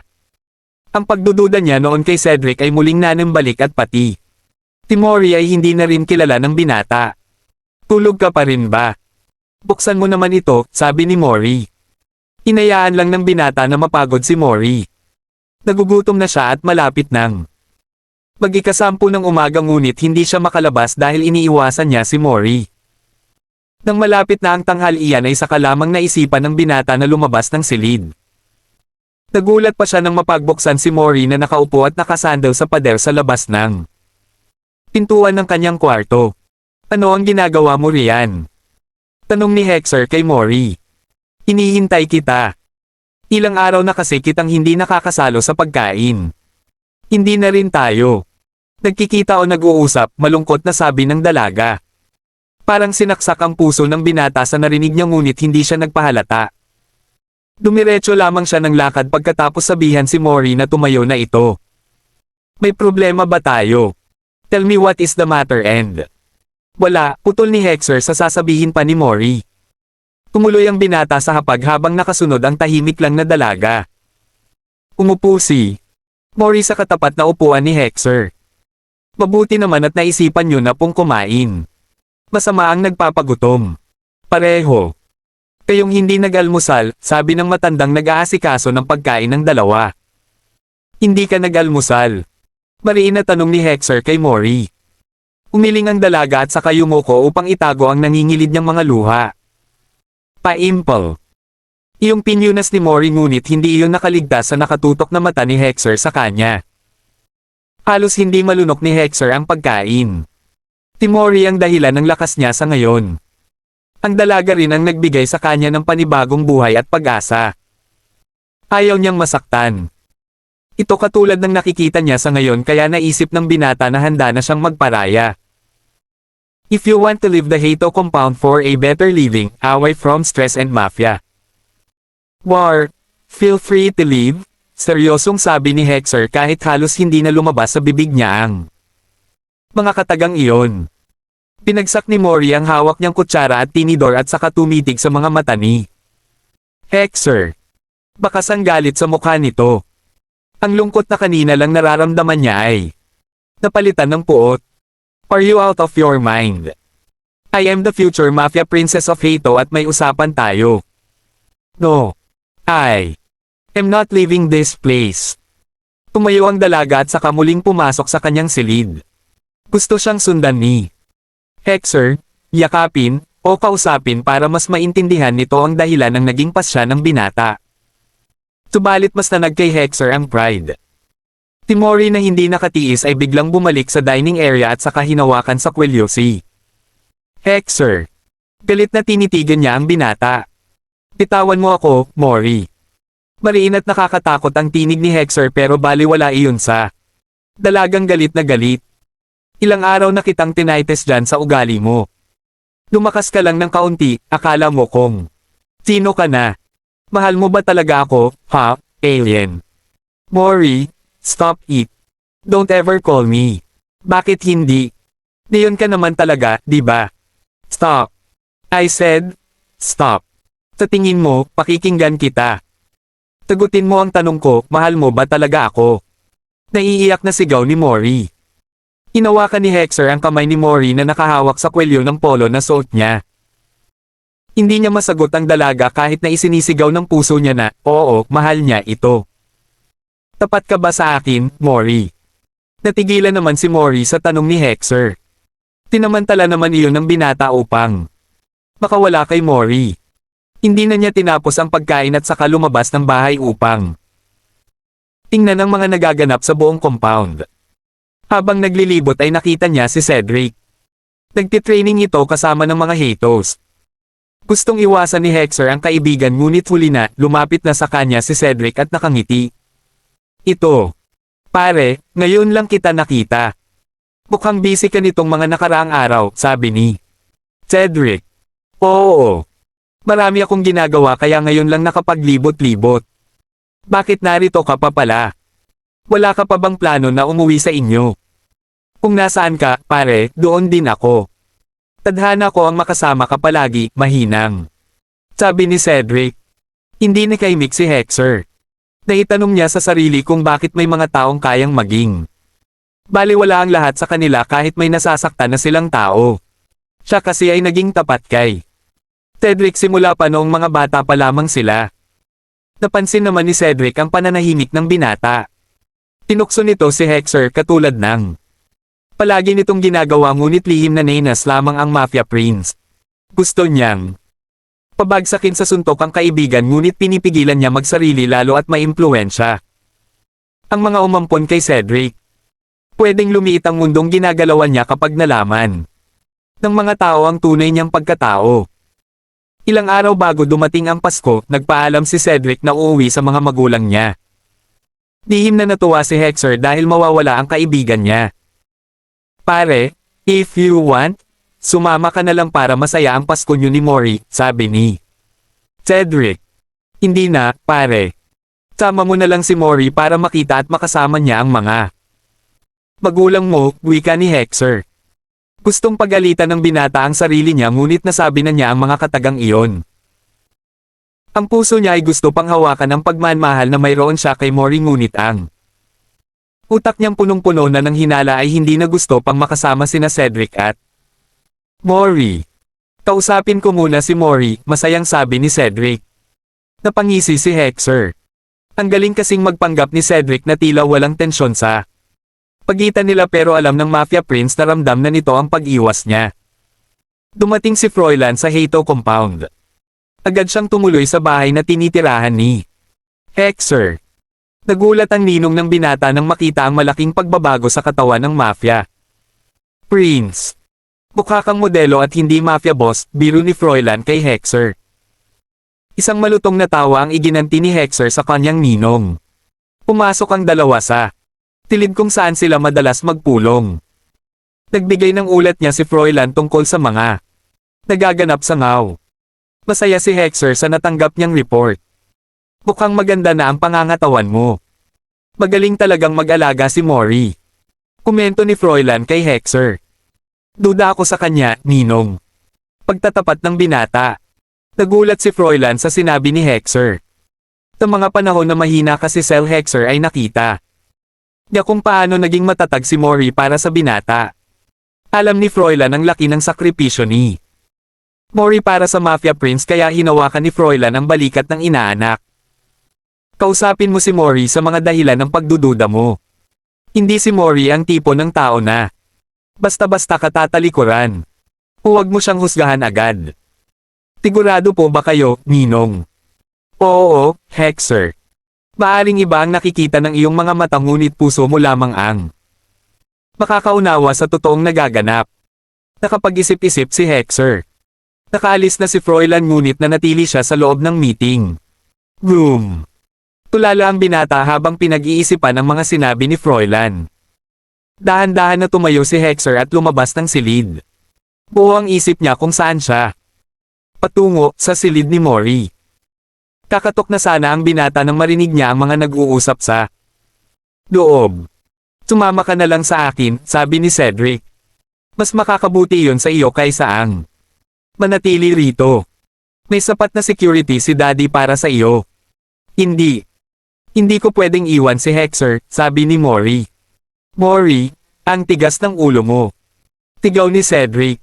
Ang pagdududa niya noon kay Cedric ay muling nanambalik at pati si Mori ay hindi na rin kilala ng binata. "Tulog ka pa rin ba? Buksan mo naman ito," sabi ni Mori. Hinayaan lang ng binata na mapagod si Mori. Nagugutom na siya at malapit nang mag-ikasampu ng umaga ngunit hindi siya makalabas dahil iniiwasan niya si Mori. Nang malapit na ang tanghalian ay saka lamang naisipan ng binata na lumabas ng silid. Nagulat pa siya nang mapagbuksan si Mori na nakaupo at nakasandal sa pader sa labas ng pintuan ng kanyang kwarto. "Ano ang ginagawa mo riyan?" tanong ni Hexer kay Mori. "Hinihintay kita. Ilang araw na kasi kitang hindi nakakasalo sa pagkain." "Hindi na rin tayo nagkikita o nag-uusap," malungkot na sabi ng dalaga. Parang sinaksak ang puso ng binata sa narinig niya ngunit hindi siya nagpahalata. Dumiretso lamang siya ng lakad pagkatapos sabihan si Mori na tumayo na ito. "May problema ba tayo? Tell me what is the matter and..." "Wala," putol ni Hexer sa sasabihin pa ni Mori. Tumuloy ang binata sa hapag habang nakasunod ang tahimik lang na dalaga. Umupo si Mori sa katapat na upuan ni Hexer. "Mabuti naman at naisipan niyo na pong kumain. Masama ang nagpapagutom. Pareho kayong hindi nag-almusal," sabi ng matandang nag-aasikaso ng pagkain ng dalawa. Hindi ka nag-almusal. Mariin na tanong ni Hector kay Mori. Umiling ang dalaga at saka yumuko upang itago ang nangingilid niyang mga luha. Paimpal. Iyong pinyunas ni Mori ngunit hindi iyon nakaligtas sa nakatutok na mata ni Hector sa kanya. Halos hindi malunok ni Hector ang pagkain. Si Mori ang dahilan ng lakas niya sa ngayon. Ang dalaga rin ang nagbigay sa kanya ng panibagong buhay at pag-asa. Ayaw niyang masaktan. Ito katulad ng nakikita niya sa ngayon kaya naisip ng binata na handa na siyang magparaya. If you want to leave the Hato compound for a better living, away from stress and mafia. War, feel free to leave, seryosong sabi ni Hector kahit halos hindi na lumabas sa bibig niya ang mga katagang iyon. Pinagsak ni Mori ang hawak niyang kutsara at tinidor at saka tumitig sa mga mata ni Hector. Bakas ang galit sa mukha nito. Ang lungkot na kanina lang nararamdaman niya ay napalitan ng puot. Are you out of your mind? I am the future mafia princess of Hato at may usapan tayo. No. I am not leaving this place. Tumayo ang dalaga at saka muling pumasok sa kanyang silid. Gusto siyang sundan ni Hector, yakapin, o kausapin para mas maintindihan nito ang dahilan ng naging pasya ng binata. Subalit mas nanag kay Hector ang pride. Si Mori na hindi nakatiis ay biglang bumalik sa dining area at saka hinawakan sa kwelyo si Hector. Galit na tinitigan niya ang binata. Bitawan mo ako, Mori. Mariin at nakakatakot ang tinig ni Hector pero baliwala iyon sa dalagang galit na galit. Ilang araw na kitang tinaites dyan sa ugali mo. Lumakas ka lang ng kaunti, akala mo kung sino ka na? Mahal mo ba talaga ako, ha, alien? Mori, stop it. Don't ever call me. Bakit hindi? Diyon ka naman talaga, di ba? Stop. I said, stop. Sa tingin mo, pakikinggan kita. Sagutin mo ang tanong ko, mahal mo ba talaga ako? Naiiyak na sigaw ni Mori. Hinawakan ni Hector ang kamay ni Mori na nakahawak sa kwelyo ng polo na suot niya. Hindi niya masagot ang dalaga kahit na isinisigaw ng puso niya na, oo, mahal niya ito. Tapat ka ba sa akin, Mori? Natigilan naman si Mori sa tanong ni Hector. Tinamantala naman iyon ng binata upang makawala kay Mori. Hindi na niya tinapos ang pagkain at saka lumabas ng bahay upang tingnan ang mga nagaganap sa buong compound. Habang naglilibot ay nakita niya si Cedric. Nagtitraining ito kasama ng mga Hatos. Gustong iwasan ni Hector ang kaibigan ngunit huli na, lumapit na sa kanya si Cedric at nakangiti. Ito. Pare, ngayon lang kita nakita. Mukhang busy ka nitong mga nakaraang araw, sabi ni Cedric. Oo. Marami akong ginagawa kaya ngayon lang nakapaglibot-libot. Bakit narito ka pa pala? Wala ka pa bang plano na umuwi sa inyo? Kung nasaan ka, pare, doon din ako. Tadhana ko ang makasama ka palagi, mahinang. Sabi ni Cedric. Hindi nakaimik si Hector. Naitanong niya sa sarili kung bakit may mga taong kayang maging baliwala ang lahat sa kanila kahit may nasasaktan na silang tao. Siya kasi ay naging tapat kay Cedric simula pa noong mga bata pa lamang sila. Napansin naman ni Cedric ang pananahimik ng binata. Tinukso nito si Hector katulad ng palagi nitong ginagawa ngunit lihim na nenas lamang ang Mafia Prince. Gusto niyang pabagsakin sa suntok ang kaibigan ngunit pinipigilan niya magsarili lalo at maimpluwensya ang mga umampon kay Cedric. Pwedeng lumiit ang mundong ginagalawan niya kapag nalaman ng mga tao ang tunay niyang pagkatao. Ilang araw bago dumating ang Pasko, nagpaalam si Cedric na uuwi sa mga magulang niya. Lihim na natuwa si Hector dahil mawawala ang kaibigan niya. Pare, if you want, sumama ka na lang para masaya ang Pasko niyo ni Mori, sabi ni Cedric. Hindi na, pare. Sama mo na lang si Mori para makita at makasama niya ang mga magulang mo, wika ni Hector. Gustong pagalitan ng binata ang sarili niya ngunit nasabi na niya ang mga katagang iyon. Ang puso niya ay gusto pang hawakan ang pagmamahal na mayroon siya kay Mori ngunit ang utak niyang punong-puno na ng hinala ay hindi na gusto pang makasama sina Cedric at Mori. Kausapin ko muna si Mori, masayang sabi ni Cedric. Napangisi si Hector. Ang galing kasing magpanggap ni Cedric na tila walang tensyon sa pagitan nila pero alam ng Mafia Prince na ramdam na nito ang pag-iwas niya. Dumating si Froilan sa Hato compound. Agad siyang tumuloy sa bahay na tinitirahan ni Hexer. Nagulat ang ninong ng binata nang makita ang malaking pagbabago sa katawan ng Mafia Prince. Mukha kang modelo at hindi Mafia boss, biro ni Froilan kay Hexer. Isang malutong na tawa ang iginanti ni Hexer sa kanyang ninong. Pumasok ang dalawa sa tilid kung saan sila madalas magpulong. Nagbigay ng ulat niya si Froilan tungkol sa mga nagaganap sa ngaw. Masaya si Hexer sa natanggap niyang report. Mukhang maganda na ang pangangatawan mo. Magaling talagang mag-alaga si Mori. Komento ni Froilan kay Hexer. Duda ako sa kanya, ninong. Pagtatapat ng binata. Nagulat si Froilan sa sinabi ni Hexer. Sa mga panahon na mahina kasi si Hexer ay nakita niya kung paano naging matatag si Mori para sa binata. Alam ni Froilan ang laki ng sakripisyo ni Mori para sa Mafia Prince kaya hinawakan ni Froilan ang balikat ng inaanak. Kausapin mo si Mori sa mga dahilan ng pagdududa mo. Hindi si Mori ang tipo ng tao na basta-basta katatalikuran. Huwag mo siyang husgahan agad. Sigurado po ba kayo, ninong? Oo, Hexer. Maaring iba ang nakikita ng iyong mga mata ngunit puso mo lamang ang makakaunawa sa totoong nagaganap. Nakapag-isip-isip si Hexer. Nakaalis na si Froilan ngunit nanatili siya sa loob ng meeting room. Tulala ang binata habang pinag-iisipan ang mga sinabi ni Froilan. Dahan-dahan na tumayo si Hexer at lumabas ng silid. Buo ang isip niya kung saan siya patungo sa silid ni Mori. Kakatok na sana ang binata nang marinig niya ang mga nag-uusap sa loob. Sumama ka na lang sa akin, sabi ni Cedric. Mas makakabuti iyon sa iyo kaysa ang manatili rito. May sapat na security si Daddy para sa iyo. Hindi. Hindi ko pwedeng iwan si Hexer, sabi ni Mori. Mori, ang tigas ng ulo mo. Tigaw ni Cedric.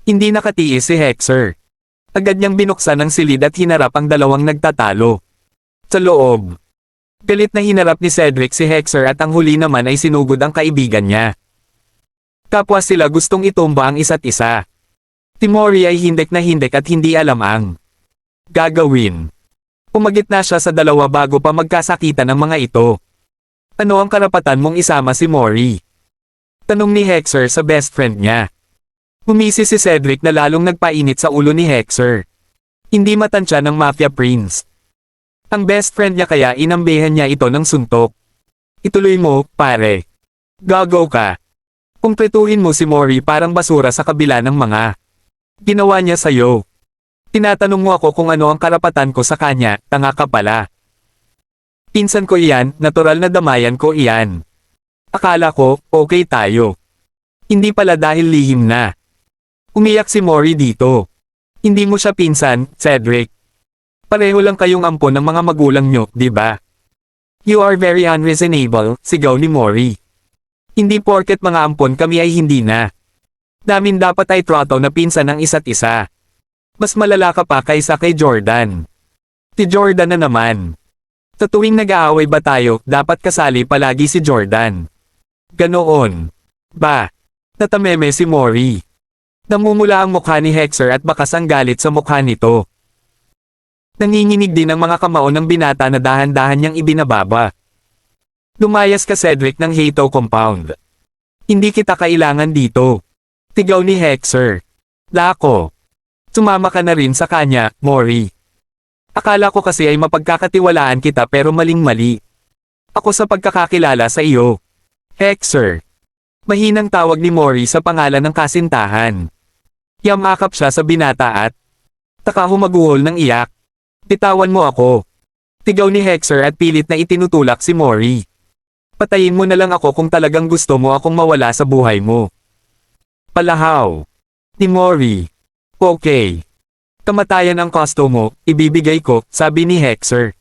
Hindi nakatiis si Hexer. Agad niyang binuksan ang silid at hinarap ang dalawang nagtatalo. Sa loob. Galit na hinarap ni Cedric si Hexer at ang huli naman ay sinugod ang kaibigan niya. Kapwa sila gustong itumba ang isa't isa. Si Mori ay hindek na hindek at hindi alam ang gagawin. Umagit na siya sa dalawa bago pa magkasakitan ng mga ito. Ano ang karapatan mong isama si Mori? Tanong ni Hexer sa best friend niya. Humisi si Cedric na lalong nagpainit sa ulo ni Hexer. Hindi matansya ng Mafia Prince. Ang best friend niya kaya inambehan niya ito ng suntok. Ituloy mo, pare. Gago ka. Kumpletuhin mo si Mori parang basura sa kabila ng mga ginawa niya sa'yo. Tinatanong mo ako kung ano ang karapatan ko sa kanya, tanga ka pala. Pinsan ko iyan, natural na damayan ko iyan. Akala ko, okay tayo. Hindi pala dahil lihim na. Umiyak si Mori dito. Hindi mo siya pinsan, Cedric. Pareho lang kayong ampon ng mga magulang nyo, di ba? You are very unreasonable, sigaw ni Mori. Hindi porket mga ampon kami ay hindi na. Namin dapat ay troto na pinsan ng isa't isa. Mas malala ka pa kaysa kay Jordan. Si Jordan na naman. Sa tuwing nag-aaway ba tayo, dapat kasali palagi si Jordan. Ganoon. Ba? Natameme si Mori. Namumula ang mukha ni Hexer at bakas ang galit sa mukha nito. Nanginginig din ang mga kamao ng binata na dahan-dahan niyang ibinababa. Lumayas ka Cedric ng Hato compound. Hindi kita kailangan dito. Tigaw ni Hexer. Lako. Sumama ka na rin sa kanya, Mori. Akala ko kasi ay mapagkakatiwalaan kita pero maling-mali. Ako sa pagkakakilala sa iyo. Hexer. Mahinang tawag ni Mori sa pangalan ng kasintahan. Yamakap siya sa binata at humaguhol ng iyak. Bitawan mo ako. Tigaw ni Hexer at pilit na itinutulak si Mori. Patayin mo na lang ako kung talagang gusto mo akong mawala sa buhay mo. Palahaw. Ni Mori. Okay. Kamatayan ang gusto mo, ibibigay ko, sabi ni Hexer.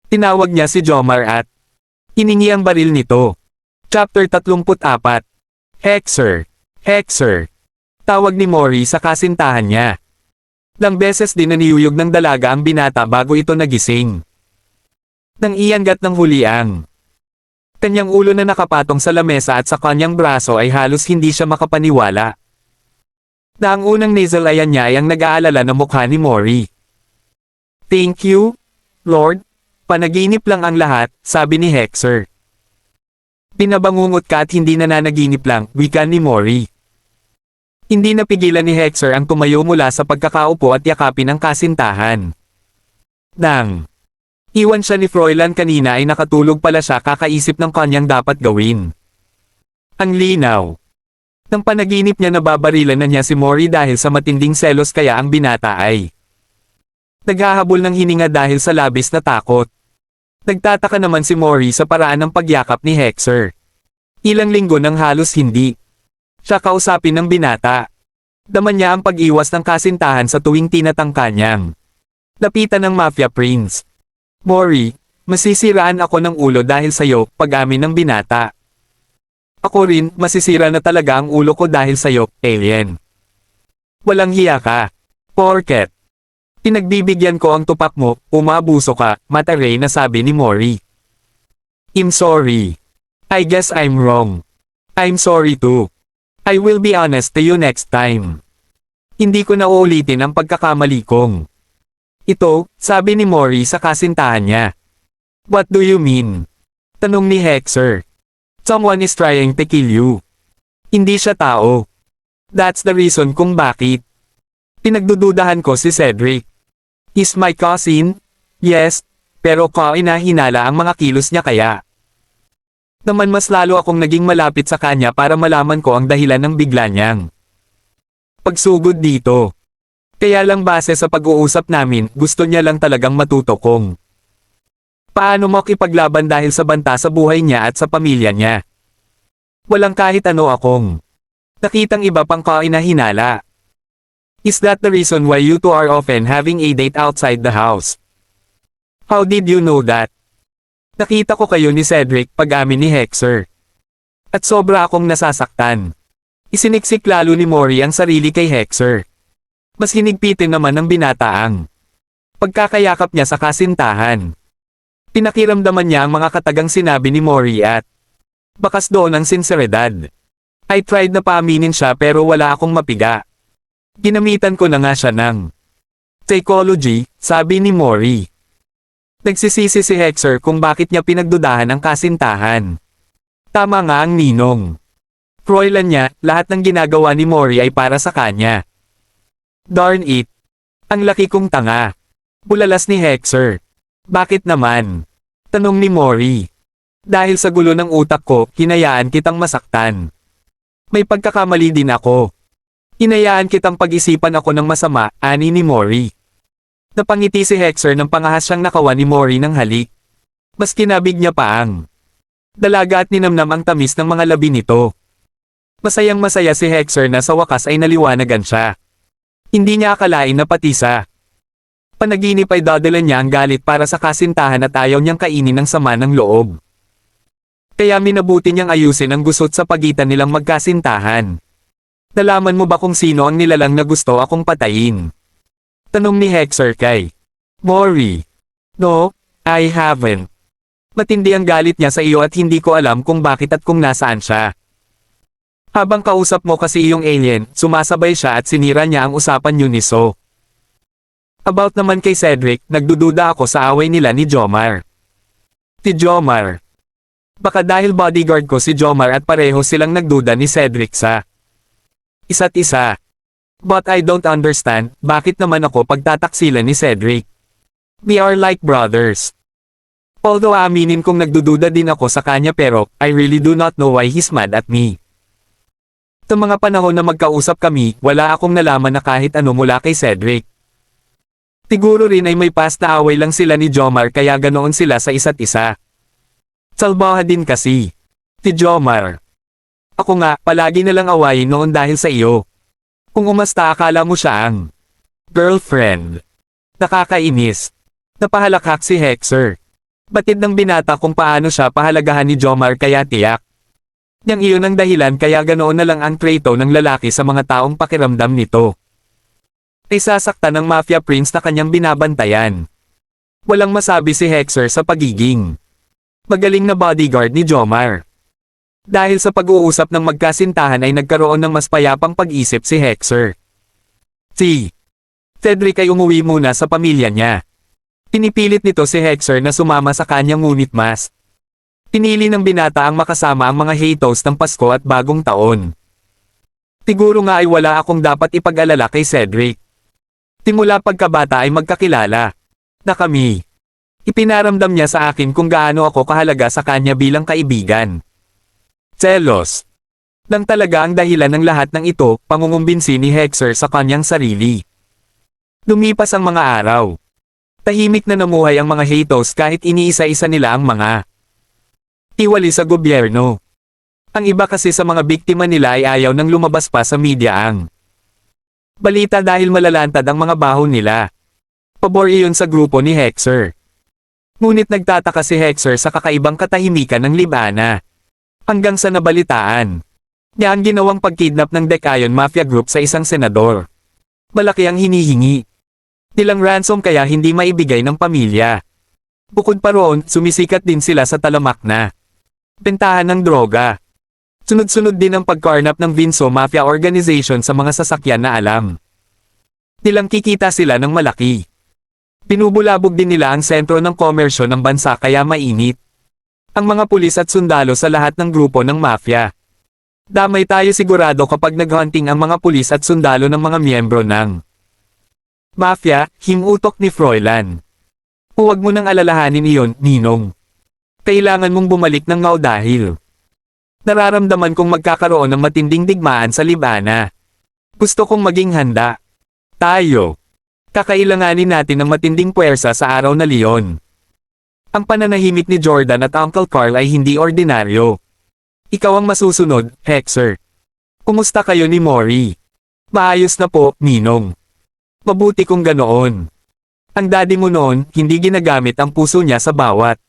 Tinawag niya si Jomar at hiningi ang baril nito. Chapter 34. Hexer. Hexer. Tawag ni Mori sa kasintahan niya. Lang beses din naniyuyog ng dalaga ang binata bago ito nagising. Nang iangat ng huli ang kanyang ulo na nakapatong sa lamesa at sa kanyang braso ay halos hindi siya makapaniwala. Na ang unang nasalayan niya ay ang nag-aalala na mukha ni Mori. Thank you, Lord. Panaginip lang ang lahat, sabi ni Hexer. Pinabangungot ka at hindi nananaginip lang, wika ni Mori. Hindi napigilan ni Hexer ang tumayo mula sa pagkakaupo at yakapin ang kasintahan. Nang iwan siya ni Froilan kanina ay nakatulog pala siya kakaisip ng kanyang dapat gawin. Ang linaw. Nang panaginip niya nababarilan na niya si Mori dahil sa matinding selos kaya ang binata ay naghahabol ng hininga dahil sa labis na takot. Nagtataka naman si Mori sa paraan ng pagyakap ni Hexer. Ilang linggo nang halos hindi siya kausapin ng binata. Daman niya ang pag-iwas ng kasintahan sa tuwing tinatangka niyang lapitan ng Mafia Prince. Mori, masisiraan ako ng ulo dahil sa'yo, pag-amin ng binata. Ako rin, masisira na talaga ang ulo ko dahil sa'yo, alien. Walang hiya ka. Porket. Pinagbibigyan ko ang tupak mo, umabuso ka, mataray na sabi ni Mori. I'm sorry. I guess I'm wrong. I'm sorry too. I will be honest to you next time. Hindi ko na uulitin ang pagkakamali kong ito, sabi ni Mori sa kasintahan niya. What do you mean? Tanong ni Hexer. Someone is trying to kill you. Hindi siya tao. That's the reason kung bakit. Pinagdududahan ko si Cedric. Is my cousin? Yes, pero kainahinala ang mga kilos niya kaya. Naman mas lalo akong naging malapit sa kanya para malaman ko ang dahilan ng bigla niyang pagsugod dito. Kaya lang base sa pag-uusap namin, gusto niya lang talagang matuto kung paano makipaglaban dahil sa banta sa buhay niya at sa pamilya niya. Walang kahit ano akong nakitang iba pang kainahinala. Is that the reason why you two are often having a date outside the house? How did you know that? Nakita ko kayo ni Cedric, pag-amin ni Hexer. At sobra akong nasasaktan. Isiniksik lalo ni Mori ang sarili kay Hexer. Mas hinigpitin naman ng binata ang pagkakayakap niya sa kasintahan. Pinakiramdaman niya ang mga katagang sinabi ni Mori at bakas doon ang sinseridad. I tried na paaminin siya pero wala akong mapiga. Ginamitan ko na nga siya ng psychology, sabi ni Mori. Nagsisisi si Hexer kung bakit niya pinagdudahan ang kasintahan. Tama nga ang ninong. Froilan niya, lahat ng ginagawa ni Mori ay para sa kanya. Darn it. Ang laki kong tanga. Bulalas ni Hexer. Bakit naman? Tanong ni Mori. Dahil sa gulo ng utak ko, hinayaan kitang masaktan. May pagkakamali din ako. Hinayaan kitang pag-isipan ako ng masama, ani ni Mori. Napangiti si Hexer nang pangahas siyang nakawan ni Mori ng halik. Mas kinabig niya pa ang dalaga at ninamnam ang tamis ng mga labi nito. Masayang masaya si Hexer na sa wakas ay naliwanagan siya. Hindi niya akalain na pati sa panaginip ay dadala niya ang galit para sa kasintahan at ayaw niyang kainin ng sama ng loob. Kaya minabuti niyang ayusin ang gusot sa pagitan nilang magkasintahan. Nalaman mo ba kung sino ang nilalang na gusto akong patayin? Tanong ni Hexer kay Mori. No, I haven't. Matindi ang galit niya sa iyo at hindi ko alam kung bakit at kung nasaan siya. Habang kausap mo kasi iyong alien, sumasabay siya at sinira niya ang usapan niyo ni So. About naman kay Cedric, nagdududa ako sa away nila ni Jomar. Si Jomar. Baka dahil bodyguard ko si Jomar at pareho silang nagduda ni Cedric sa isa't isa. But I don't understand, bakit naman ako pagtataksilan ni Cedric? We are like brothers. Although aminin kong nagdududa din ako sa kanya pero, I really do not know why he's mad at me. Sa mga panahon na magkausap kami, wala akong nalaman na kahit ano mula kay Cedric. Siguro rin ay may past na away lang sila ni Jomar kaya ganoon sila sa isa't isa. Salbaha din kasi. Si Jomar. Ako nga, palagi na lang awayin noon dahil sa iyo. Kung umasta akala mo siya ang girlfriend. Nakakainis. Napahalakak si Hexer. Batid ng binata kung paano siya pahalagahan ni Jomar kaya tiyak. Niyang iyon ang dahilan kaya ganoon na lang ang treto ng lalaki sa mga taong pakiramdam nito. Ay sasaktan ng Mafia Prince na kanyang binabantayan. Walang masabi si Hexer sa pagiging magaling na bodyguard ni Jomar. Dahil sa pag-uusap ng magkasintahan ay nagkaroon ng mas payapang pag-isip si Hexer. Si Cedric ay umuwi muna sa pamilya niya. Pinipilit nito si Hexer na sumama sa kanyang ngunit mas pinili ng binata ang makasama ang mga Hatos ng Pasko at Bagong Taon. Siguro nga ay wala akong dapat ipag-alala kay Cedric. Simula pagkabata ay magkakilala na kami. Ipinaramdam niya sa akin kung gaano ako kahalaga sa kanya bilang kaibigan. Selos lang talaga ang dahilan ng lahat ng ito, pangungumbinsi ni Hexer sa kanyang sarili. Lumipas ang mga araw. Tahimik na namuhay ang mga Hatos kahit iniisa-isa nila ang mga tiwali sa gobyerno. Ang iba kasi sa mga biktima nila ay ayaw nang lumabas pa sa media ang balita dahil malalantad ang mga baho nila. Pabor iyon sa grupo ni Hexer. Ngunit nagtataka si Hexer sa kakaibang katahimikan ng Libana. Hanggang sa nabalitaan niya ang ginawang pagkidnap ng Decayon Mafia Group sa isang senador. Malaki ang hinihingi nilang ransom kaya hindi maibigay ng pamilya. Bukod pa roon, sumisikat din sila sa talamak na bentahan ng droga. Sunod-sunod din ang pagkarnap ng Vinso Mafia Organization sa mga sasakyan na alam nilang kikita sila ng malaki. Pinubulabog din nila ang sentro ng komersyo ng bansa kaya mainit ang mga pulis at sundalo sa lahat ng grupo ng mafia. Damay tayo sigurado kapag naghunting ang mga pulis at sundalo ng mga miyembro ng mafia, himutok ni Froilan. Huwag mo nang alalahanin iyon, Ninong. Kailangan mong bumalik ng ngao dahil nararamdaman kong magkakaroon ng matinding digmaan sa Libana. Gusto kong maging handa. Tayo. Kakailanganin natin ng matinding puwersa sa araw na Leon. Ang pananahimik ni Jordan at Uncle Carl ay hindi ordinaryo. Ikaw ang masusunod, Hexer. Kumusta kayo ni Mori? Maayos na po, Ninong. Mabuti kung ganoon. Ang daddy mo noon, hindi ginagamit ang puso niya sa bawat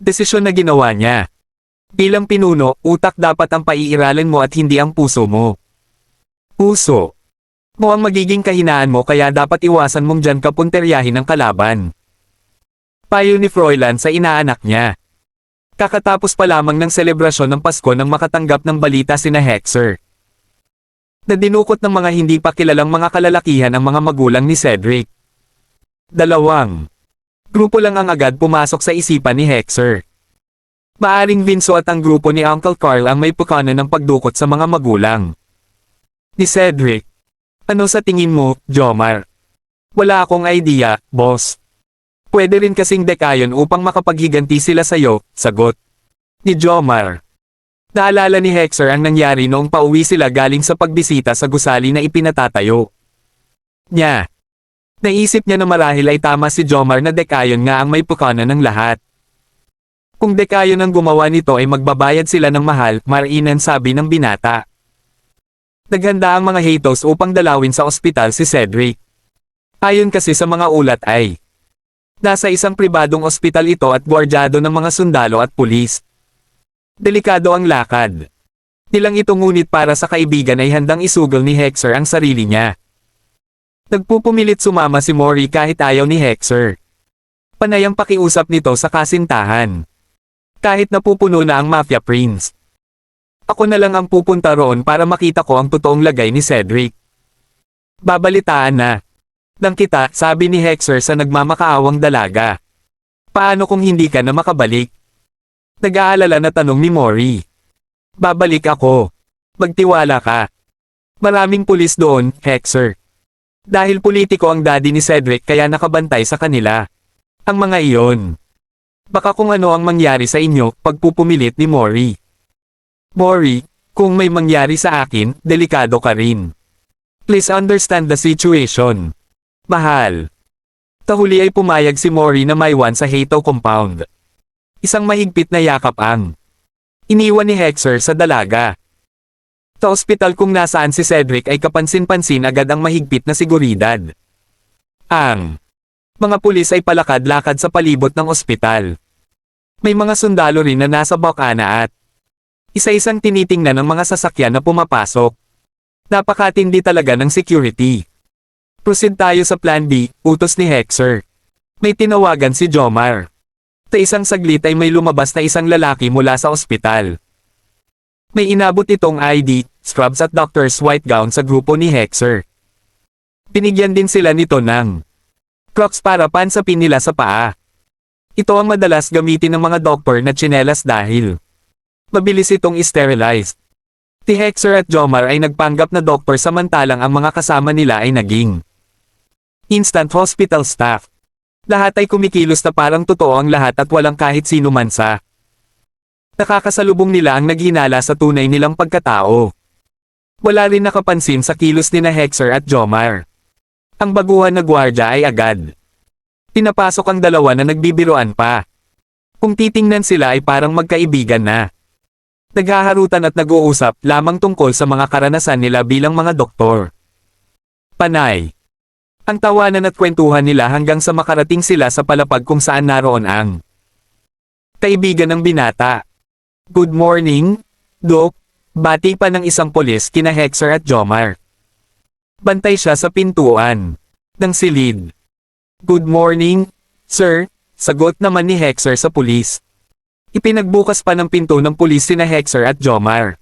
desisyon na ginawa niya. Bilang pinuno, utak dapat ang paiiralin mo at hindi ang puso mo. Puso mo ang magiging kahinaan mo kaya dapat iwasan mong dyan kapunteryahin ang kalaban. Payo ni Froilan sa inaanak niya. Kakatapos pa lamang ng selebrasyon ng Pasko nang makatanggap ng balita sina Hexer. Nadinukot ng mga hindi pa kilalang mga kalalakihan ang mga magulang ni Cedric. Dalawang grupo lang ang agad pumasok sa isipan ni Hexer. Maaring Vinso at ang grupo ni Uncle Carl ang may pukana ng pagdukot sa mga magulang ni Cedric. Ano sa tingin mo, Jomar? Wala akong idea, boss. Pwede rin kasing Decayon upang makapaghiganti sila sayo, sagot ni Jomar. Naalala ni Hexer ang nangyari noong pauwi sila galing sa pagbisita sa gusali na ipinatatayo niya. Naisip niya na marahil ay tama si Jomar na Decayon nga ang may pukana ng lahat. Kung Decayon ang gumawa nito ay magbabayad sila ng mahal, marinan sabi ng binata. Naghanda ang mga Hatos upang dalawin sa ospital si Cedric. Ayon kasi sa mga ulat ay nasa isang pribadong ospital ito at gwardyado ng mga sundalo at pulis. Delikado ang lakad nilang ito ngunit para sa kaibigan ay handang isugol ni Hexer ang sarili niya. Nagpupumilit sumama si Mori kahit ayaw ni Hexer. Panay ang pakiusap nito sa kasintahan. Kahit napupuno na ang Mafia Prince. Ako na lang ang pupunta roon para makita ko ang totoong lagay ni Cedric. Babalitaan na lang kita, sabi ni Hexer sa nagmamakaawang dalaga. Paano kung hindi ka na makabalik? Nag-aalala na tanong ni Mori. Babalik ako. Magtiwala ka. Maraming pulis doon, Hexer. Dahil politiko ang daddy ni Cedric kaya nakabantay sa kanila. Ang mga iyon. Baka kung ano ang mangyari sa inyo, pagpupumilit ni Mori. Mori, kung may mangyari sa akin, delikado ka rin. Please understand the situation. Mahal. Tahuli ay pumayag si Mori na maiwan sa Hato compound. Isang mahigpit na yakap ang iniwan ni Hexer sa dalaga. Sa ospital kung nasaan si Cedric ay kapansin-pansin agad ang mahigpit na seguridad. Ang mga pulis ay palakad-lakad sa palibot ng ospital. May mga sundalo rin na nasa bokana at isa-isang tinitingnan ng mga sasakyan na pumapasok. Napakatindi talaga ng security. Proceed tayo sa plan B, utos ni Hexer. May tinawagan si Jomar. Sa isang saglit ay may lumabas na isang lalaki mula sa ospital. May inabot itong ID, scrubs at doctor's white gown sa grupo ni Hexer. Binigyan din sila nito ng Crocs para pansapin nila sa paa. Ito ang madalas gamitin ng mga doktor na tsinelas dahil mabilis itong i-sterilize. Si Hexer at Jomar ay nagpanggap na doktor samantalang ang mga kasama nila ay naging instant hospital staff. Lahat ay kumikilos na parang totoo ang lahat at walang kahit sino man sa nakakasalubong nila ang naghinala sa tunay nilang pagkatao. Wala rin nakapansin sa kilos ni na Hexer at Jomar. Ang baguhan na gwardya ay agad pinapasok ang dalawa na nagbibiroan pa. Kung titingnan sila ay parang magkaibigan na. Naghaharutan at nag-uusap lamang tungkol sa mga karanasan nila bilang mga doktor. Panay. Ang tawanan at kwentuhan nila hanggang sa makarating sila sa palapag kung saan naroon ang kaibigan ng binata. Good morning, Doc. Bati pa ng isang pulis kina Hexer at Jomar. Bantay siya sa pintuan ng silid. Good morning, sir. Sagot naman ni Hexer sa pulis. Ipinagbukas pa ng pinto ng pulis sina Hexer at Jomar.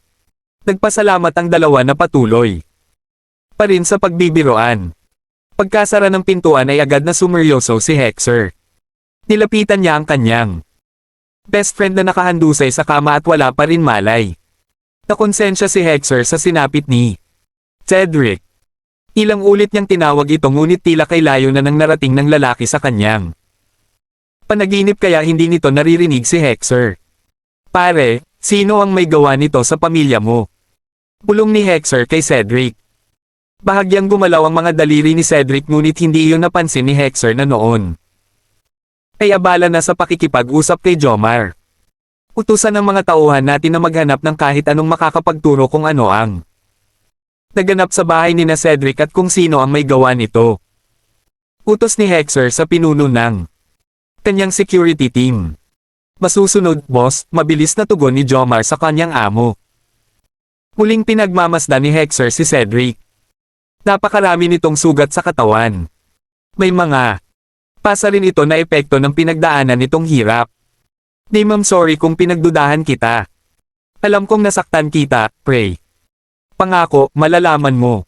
Nagpasalamat ang dalawa na patuloy pa rin sa pagbibiroan. Pagkasara ng pintuan ay agad na sumeryoso si Hexer. Nilapitan niya ang kanyang best friend na nakahandusay sa kama at wala pa rin malay. Nakonsensya si Hexer sa sinapit ni Cedric. Ilang ulit niyang tinawag ito ngunit tila kay layo na nang narating ng lalaki sa kanyang panaginip kaya hindi nito naririnig si Hexer. Pare, sino ang may gawa nito sa pamilya mo? Bulong ni Hexer kay Cedric. Bahagyang gumalaw ang mga daliri ni Cedric ngunit hindi iyon napansin ni Hexer na noon ay abala na sa pakikipag-usap kay Jomar. Utusan ng mga tauhan natin na maghanap ng kahit anong makakapagturo kung ano ang naganap sa bahay ni na Cedric at kung sino ang may gawa nito. Utos ni Hexer sa pinuno ng kanyang security team. Masusunod, boss, mabilis na tugon ni Jomar sa kanyang amo. Muling pinagmamasdan ni Hexer si Cedric. Napakarami nitong sugat sa katawan. May mga pasa rin ito na epekto ng pinagdaanan nitong hirap. Di ma'am, sorry kung pinagdudahan kita. Alam kong nasaktan kita, Pray. Pangako, malalaman mo.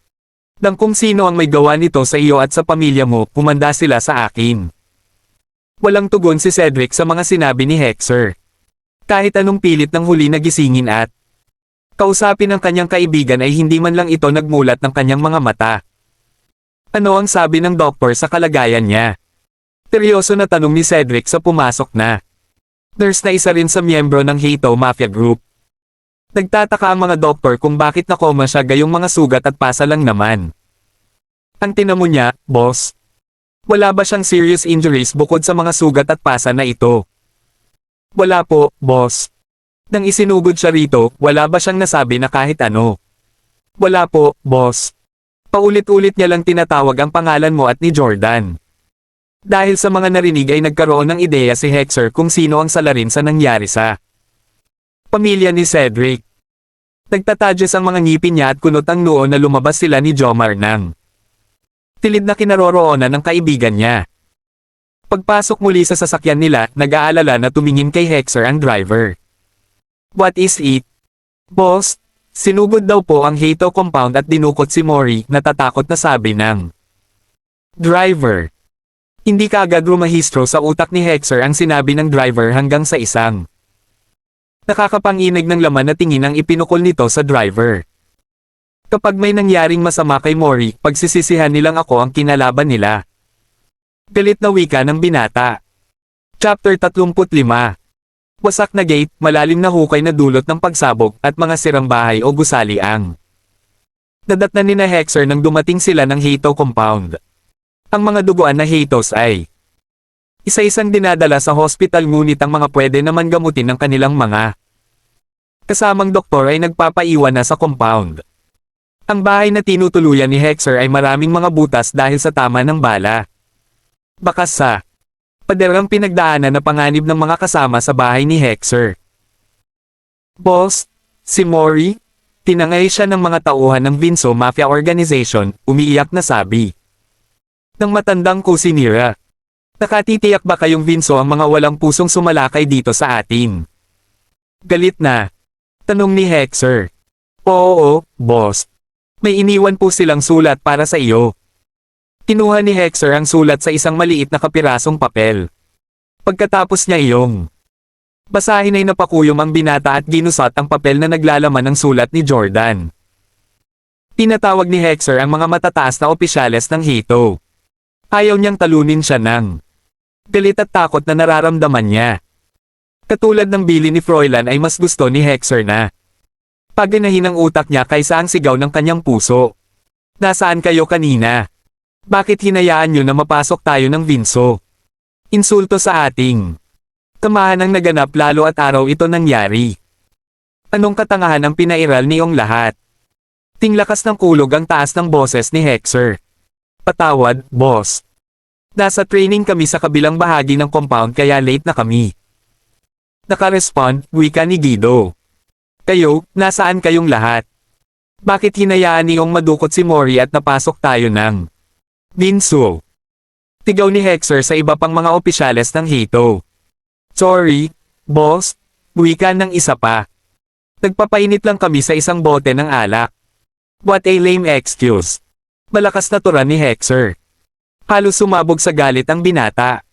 Nang kung sino ang may gawa nito sa iyo at sa pamilya mo, pumanda sila sa akin. Walang tugon si Cedric sa mga sinabi ni Hexer. Kahit anong pilit ng huli na gisingin at kausapin ng kanyang kaibigan ay hindi man lang ito nagmulat ng kanyang mga mata. Ano ang sabi ng doktor sa kalagayan niya? Seryoso na tanong ni Cedric sa pumasok na nurse na isa rin sa miyembro ng Hato Mafia Group. Nagtataka ang mga doktor kung bakit nakoma siya gayong mga sugat at pasa lang naman. Ang tinamo niya, boss. Wala ba siyang serious injuries bukod sa mga sugat at pasa na ito? Wala po, boss. Nang isinugod siya rito, wala ba siyang nasabi na kahit ano? Wala po, boss. Paulit-ulit niya lang tinatawag ang pangalan mo at ni Jordan. Dahil sa mga narinig ay nagkaroon ng ideya si Hexer kung sino ang salarin sa nangyari sa pamilya ni Cedric. Nagtatadyos ang mga ngipin niya at kunot ang noo na lumabas sila ni Jomar ng tilid na kinaroroonan ng kaibigan niya. Pagpasok muli sa sasakyan nila, nag-aalala na tumingin kay Hexer ang driver. What is it? Boss, sinugod daw po ang Hato compound at dinukot si Mori, natatakot na sabi ng driver. Hindi kaagad rumahistro sa utak ni Hexer ang sinabi ng driver hanggang sa isang nakakapanginig ng laman na tingin ang ipinukol nito sa driver. Kapag may nangyaring masama kay Mori, pagsisisihan nilang ako ang kinalaban nila. Galit na wika ng binata. Chapter 35. Wasak na gate, malalim na hukay na dulot ng pagsabog, at mga sirang bahay o gusali ang nadatnan ni na Hexer nang dumating sila ng Hato compound. Ang mga duguan na Hatos ay isa-isang dinadala sa hospital ngunit ang mga pwede naman gamutin ng kanilang mga kasamang doktor ay nagpapaiwan na sa compound. Ang bahay na tinutuluyan ni Hexer ay maraming mga butas dahil sa tama ng bala. Bakas sa paderang pinagdaanan na panganib ng mga kasama sa bahay ni Hexer. Boss, si Mori? Tinangay siya ng mga tauhan ng Vinso Mafia Organization, umiiyak na sabi. Ng matandang kusinira. Nakatitiyak ba kayong Vinso ang mga walang pusong sumalakay dito sa atin? Galit na. Tanong ni Hexer. Oo, boss. May iniwan po silang sulat para sa iyo. Kinuha ni Hexer ang sulat sa isang maliit na kapirasong papel. Pagkatapos niya iyong basahin ay napakuyom ang binata at ginusot ang papel na naglalaman ng sulat ni Jordan. Tinatawag ni Hexer ang mga matataas na opisyales ng Hito. Ayaw niyang talunin siya ng galit at takot na nararamdaman niya. Katulad ng bili ni Froilan ay mas gusto ni Hexer na paganahin ang utak niya kaysa ang sigaw ng kanyang puso. Nasaan kayo kanina? Bakit hinayaan niyo na mapasok tayo ng Vinso? Insulto sa ating tamahan ang naganap lalo at araw ito nangyari. Anong katangahan ang pinairal niyong lahat? Tinglakas ng kulog ang taas ng boses ni Hexer. Patawad, boss. Nasa training kami sa kabilang bahagi ng compound kaya late na kami. Nakarespond, wika ni Guido. Kayo, nasaan kayong lahat? Bakit hinayaan niyong madukot si Mori at napasok tayo ng Vinso? Tigaw ni Hexer sa iba pang mga opisyales ng Hito. Sorry, boss. Wika ng isa pa. Nagpapainit lang kami sa isang bote ng alak. What a lame excuse. Malakas na turan ni Hexer. Halos sumabog sa galit ang binata.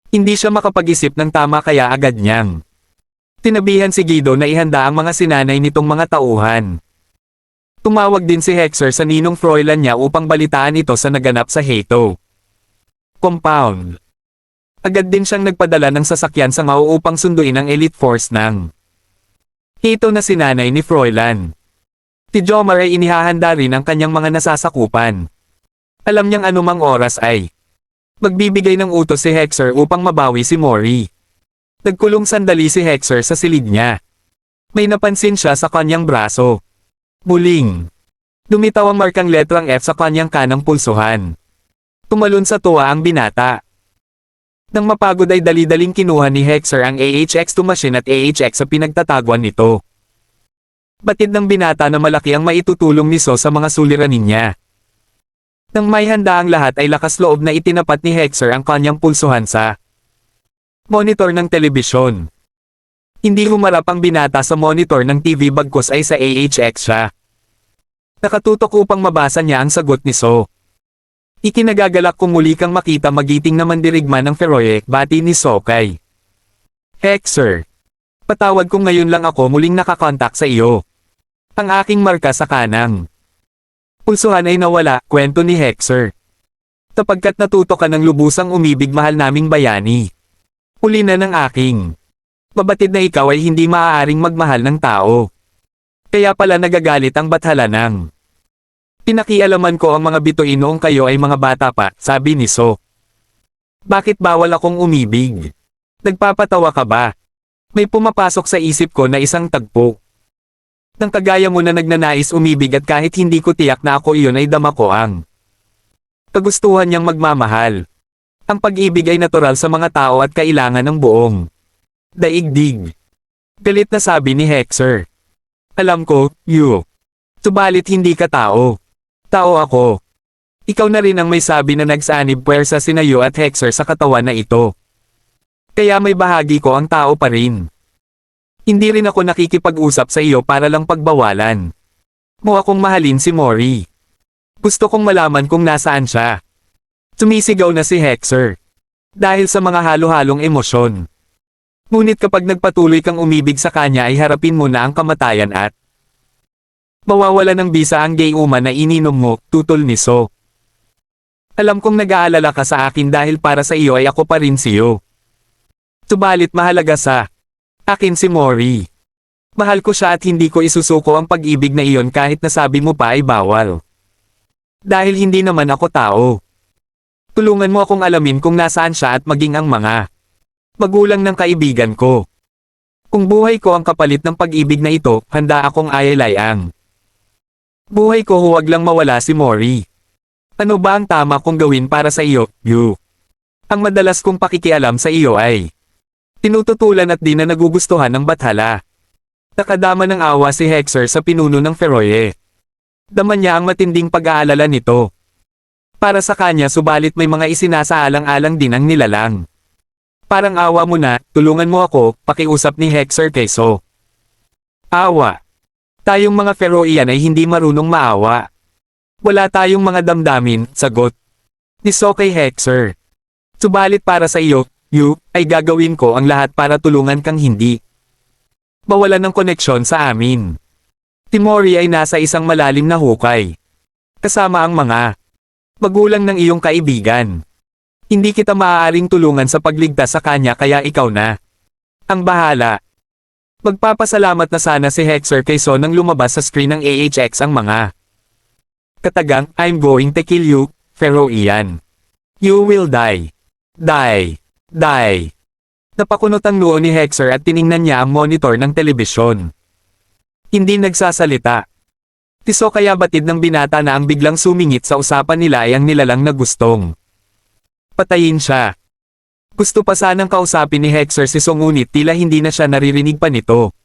Hindi siya makapag-isip ng tama kaya agad niyang tinabihan si Guido na ihanda ang mga sinanay nitong mga tauhan. Tumawag din si Hexer sa ninong Froilan niya upang balitaan ito sa naganap sa Hito compound. Agad din siyang nagpadala ng sasakyan sa Ngao upang sunduin ang elite force ng Hito na sinanay ni Froilan. Si Jomar ay inihahanda rin ang kanyang mga nasasakupan. Alam niyang anumang oras ay magbibigay ng utos si Hexer upang mabawi si Mori. Nagkulong sandali si Hexer sa silid niya. May napansin siya sa kanyang braso. Muling lumitaw ang markang letrang F sa kanyang kanang pulsuhan. Tumalon sa tuwa ang binata. Nang mapagod ay dali-daling kinuha ni Hexer ang AHX-2 machine at AHX sa pinagtataguan nito. Batid ng binata na malaki ang maitutulong ni So sa mga suliranin niya. Nang may handa ang lahat ay lakas loob na itinapat ni Hexer ang kanyang pulsuhan sa monitor ng telebisyon. Hindi humarap ang binata sa monitor ng TV bagkus ay sa AHX siya. Nakatutok upang mabasa niya ang sagot ni So. Ikinagagalak kung muli kang makita magiting na mandirigma ng Feroye, bati ni So kay Hexer. Patawad kung ngayon lang ako muling nakakontak sa iyo. Ang aking marka sa kanang pulsuhan ay nawala, kwento ni Hexer. Sapagkat natuto ka ng lubusang umibig mahal naming bayani. Huli na ng aking babatid na ikaw ay hindi maaaring magmahal ng tao. Kaya pala nagagalit ang bathala ng pinakialaman ko ang mga bituin noong kayo ay mga bata pa, sabi ni So. Bakit bawal akong umibig? Nagpapatawa ka ba? May pumapasok sa isip ko na isang tagpo. Nang kagaya mo na nagnanais umibig at kahit hindi ko tiyak na ako iyon ay dama ko ang kagustuhan niyang magmamahal. Ang pag-ibig ay natural sa mga tao at kailangan ng buong daigdig. Galit na sabi ni Hexer. Alam ko, you. Subalit hindi ka tao. Tao ako. Ikaw na rin ang may sabi na nagsanib puwersa sina You at Hexer sa katawan na ito. Kaya may bahagi ko ang tao pa rin. Hindi rin ako nakikipag-usap sa iyo para lang pagbawalan mo akong mahalin si Mori. Gusto kong malaman kung nasaan siya. Sumisigaw na si Hexer. Dahil sa mga halo-halong emosyon. Ngunit kapag nagpatuloy kang umibig sa kanya ay harapin mo na ang kamatayan at mawawala ng bisa ang gayuma na ininom mo, tutol ni So. Alam kong nag-aalala ka sa akin dahil para sa iyo ay ako pa rin si You. Subalit mahalaga sa akin si Mori. Mahal ko siya at hindi ko isusuko ang pag-ibig na iyon kahit nasabi mo pa ay bawal. Dahil hindi naman ako tao. Tulungan mo akong alamin kung nasaan siya at maging ang mga magulang ng kaibigan ko. Kung buhay ko ang kapalit ng pag-ibig na ito, handa akong ayalayang buhay ko huwag lang mawala si Mori. Ano ba ang tama kong gawin para sa iyo, You? Ang madalas kong pakikialam sa iyo ay tinututulan at di na nagugustuhan ng bathala. Nakadama ng awa si Hexer sa pinuno ng Feroye. Dama niya ang matinding pag-aalala nito. Para sa kanya subalit may mga isinasaalang-alang din ang nilalang. Parang awa mo na, tulungan mo ako, pakiusap ni Hexer kay So. Awa. Tayong mga Feroian ay hindi marunong maawa. Wala tayong mga damdamin, sagot ni So kay Hexer. Subalit para sa iyo, Yu, ay gagawin ko ang lahat para tulungan kang hindi mawalan ng koneksyon sa amin. Timori ay nasa isang malalim na hukay. Kasama ang mga magulang ng iyong kaibigan. Hindi kita maaaring tulungan sa pagligtas sa kanya kaya ikaw na ang bahala. Magpapasalamat na sana si Hexer kay So nang lumabas sa screen ng AHX ang mga katagang, I'm going to kill you, Feroian. You will die. Die. Die. Napakunot ang noo ni Hexer at tiningnan niya ang monitor ng telebisyon. Hindi nagsasalita. Tiso kaya batid ng binata na ang biglang sumingit sa usapan nila ay ang nilalang na gustong patayin siya. Gusto pa sanang kausapin ni Hexer si So ngunit tila hindi na siya naririnig pa nito.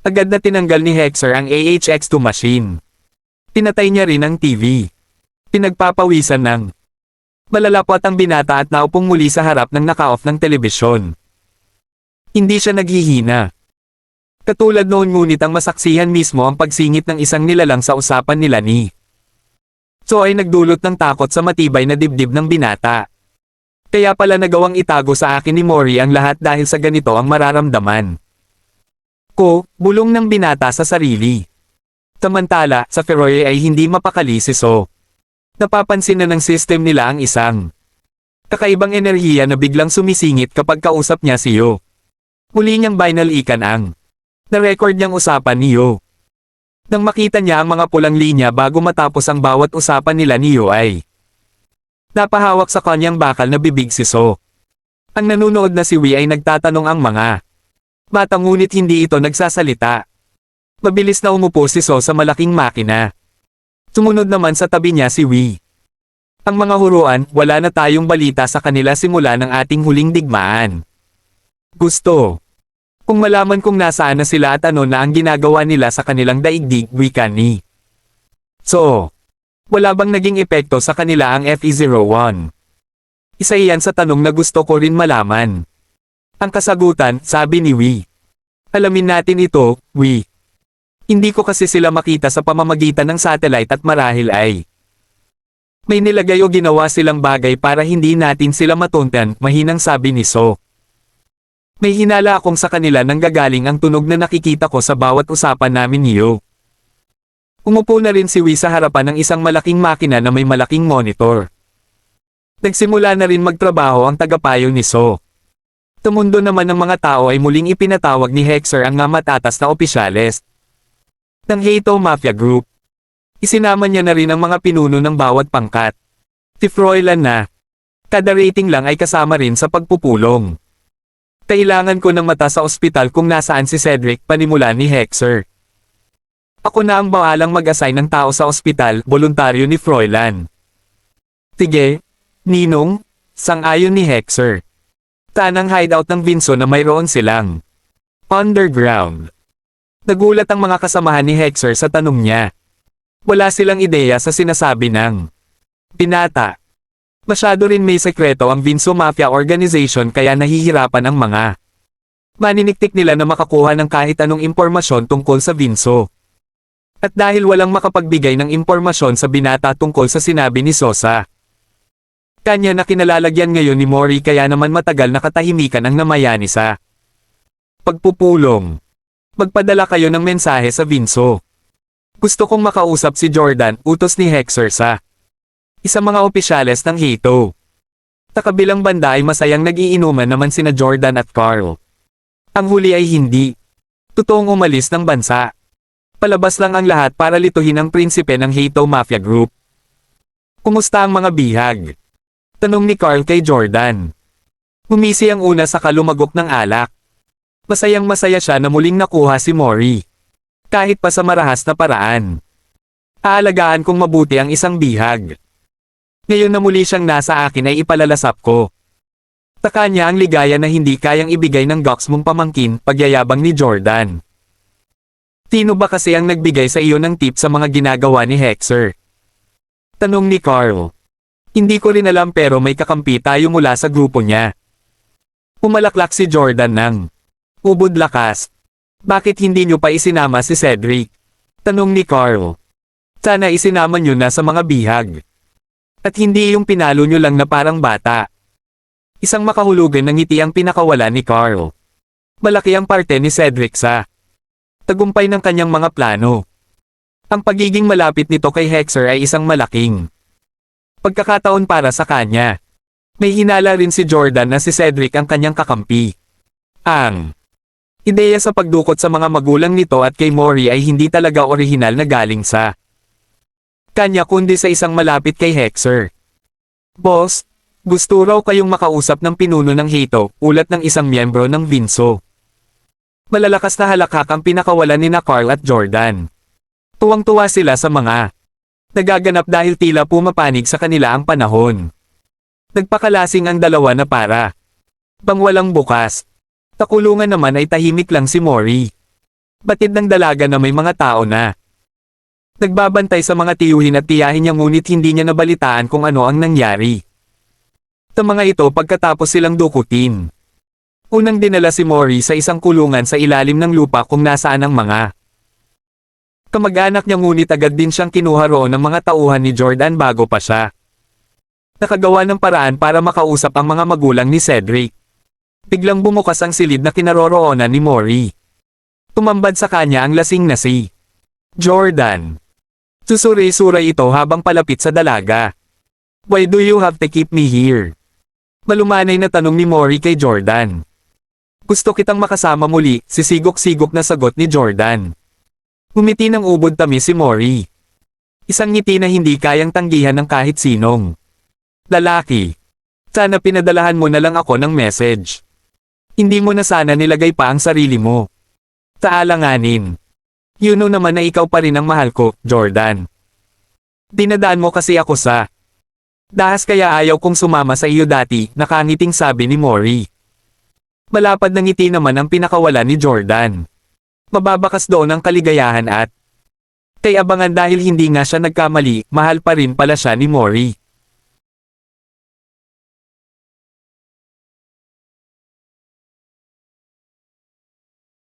Agad na tinanggal ni Hexer ang AHX2 machine. Pinatay niya rin ang TV. Pinagpapawisan ng malalapot ang binata at naupong muli sa harap ng naka-off ng telebisyon. Hindi siya naghihina. Katulad noon ngunit ang masaksihan mismo ang pagsingit ng isang nilalang sa usapan nila ni So ay nagdulot ng takot sa matibay na dibdib ng binata. Kaya pala nagawang itago sa akin ni Mori ang lahat dahil sa ganito ang mararamdaman ko, bulong ng binata sa sarili. Samantala, sa Feroe ay hindi mapakali si So. Napapansin na ng system nila ang isang kakaibang enerhiya na biglang sumisingit kapag kausap niya si Yo. Muli niyang binalikan ang na-record niyang usapan ni Yo. Nang makita niya ang mga pulang linya bago matapos ang bawat usapan nila ni Yo ay napahawak sa kanyang bakal na bibig si So. Ang nanunood na si Wee ay nagtatanong ang mga bata ngunit hindi ito nagsasalita. Mabilis na umupo si So sa malaking makina. Sumunod naman sa tabi niya si Wee. Ang mga huruan, wala na tayong balita sa kanila simula ng ating huling digmaan. Gusto kung malaman kung nasaan na sila at ano na ang ginagawa nila sa kanilang daigdig, wika ni So. Wala bang naging epekto sa kanila ang FE01? Isa iyan sa tanong na gusto ko rin malaman. Ang kasagutan, sabi ni Wee. Alamin natin ito, Wee. Hindi ko kasi sila makita sa pamamagitan ng satellite at marahil ay may nilagay o ginawa silang bagay para hindi natin sila matuntan, mahinang sabi ni So. May hinala akong sa kanila nang gagaling ang tunog na nakikita ko sa bawat usapan namin niyo. Umupo na rin si Wee sa harapan ng isang malaking makina na may malaking monitor. Nagsimula na rin magtrabaho ang tagapayo ni So. Tumundo naman ng mga tao ay muling ipinatawag ni Hexer ang mga matatas na opisyales ng Hato Mafia Group. Isinama niya na rin ang mga pinuno ng bawat pangkat. Si Froilan na kada rating lang ay kasama rin sa pagpupulong. Kailangan ko ng mata sa ospital kung nasaan si Cedric, panimula ni Hexer. Ako na ang bawalang mag-assign ng tao sa ospital, voluntaryo ni Froilan. Sige, Ninong, sang-ayon ni Hexer. Tanang hideout ng Vinso na mayroon silang underground. Nagulat ang mga kasamahan ni Hexer sa tanong niya. Wala silang ideya sa sinasabi ng binata. Masyado rin may sekreto ang Vinso Mafia Organization kaya nahihirapan ang mga maniniktik nila na makakuha ng kahit anong impormasyon tungkol sa Vinso. At dahil walang makapagbigay ng impormasyon sa binata tungkol sa sinabi ni Sosa, kanya na kinalalagyan ngayon ni Mori kaya naman matagal na katahimikan ang namayani sa pagpupulong. Magpadala kayo ng mensahe sa Vinso. Gusto kong makausap si Jordan, utos ni Hexer sa isang mga opisyales ng Hato. Sa kabilang banda ay masayang nagiinuman naman sina Jordan at Carl. Ang huli ay hindi totoong umalis ng bansa. Palabas lang ang lahat para lituhin ang prinsipe ng Hato Mafia Group. Kumusta ang mga bihag? Tanong ni Carl kay Jordan. Humisi ang una sa kalumagok ng alak. Masayang masaya siya na muling nakuha si Mori. Kahit pa sa marahas na paraan. Aalagaan kong mabuti ang isang bihag. Ngayon na muli siyang nasa akin ay ipalalasap ko. Sa kanya ang ligaya na hindi kayang ibigay ng Gox mong pamangkin, pagyayabang ni Jordan. Sino ba kasi ang nagbigay sa iyo ng tip sa mga ginagawa ni Hexer? Tanong ni Carl. Hindi ko rin alam pero may kakampi tayo mula sa grupo niya. Pumalaklak si Jordan ng ubod lakas. Bakit hindi nyo pa isinama si Cedric? Tanong ni Carl. Sana isinama nyo na sa mga bihag. At hindi yung pinalo nyo lang na parang bata. Isang makahulugan ng ngiti ang pinakawala ni Carl. Malaki ang parte ni Cedric sa tagumpay ng kanyang mga plano. Ang pagiging malapit nito kay Hexer ay isang malaking pagkakataon para sa kanya. May hinala rin si Jordan na si Cedric ang kanyang kakampi. Ang ideya sa pagdukot sa mga magulang nito at kay Mori ay hindi talaga orihinal na galing sa kanya kundi sa isang malapit kay Hexer. Boss, gusto raw kayong makausap ng pinuno ng Hato, ulat ng isang miyembro ng Vinso. Malalakas na halakak ang pinakawalan ni na Carl at Jordan. Tuwang-tuwa sila sa mga nagaganap dahil tila pumapanig sa kanila ang panahon. Nagpakalasing ang dalawa na para bang walang bukas. Takulungan naman ay tahimik lang si Mori. Batid ng dalaga na may mga tao na nagbabantay sa mga tiyuhin at tiyahin niya ngunit hindi niya nabalitaan kung ano ang nangyari. Sa mga ito pagkatapos silang dukutin. Unang dinala si Mori sa isang kulungan sa ilalim ng lupa kung nasaan ang mga kamag-anak niya ngunit agad din siyang kinuha roon ng mga tauhan ni Jordan bago pa siya nakagawa ng paraan para makausap ang mga magulang ni Cedric. Biglang bumukas ang silid na kinaroroonan ni Mori. Tumambad sa kanya ang lasing na si Jordan. Susuri-suray ito habang palapit sa dalaga. Why do you have to keep me here? Malumanay na tanong ni Mori kay Jordan. Gusto kitang makasama muli, sisigok-sigok na sagot ni Jordan. Ngumiti ng ubod tamis si Mori. Isang ngiti na hindi kayang tanggihan ng kahit sinong lalaki. Sana pinadalahan mo na lang ako ng message. Hindi mo na sana nilagay pa ang sarili mo sa alanganin. You know naman na ikaw pa rin ang mahal ko, Jordan. Dinadaan mo kasi ako sa dahas kaya ayaw kong sumama sa iyo dati, nakangiting sabi ni Mori. Malapad na ngiti naman ang pinakawala ni Jordan. Mababakas doon ang kaligayahan at kay abangan dahil hindi nga siya nagkamali, mahal pa rin pala siya ni Mori.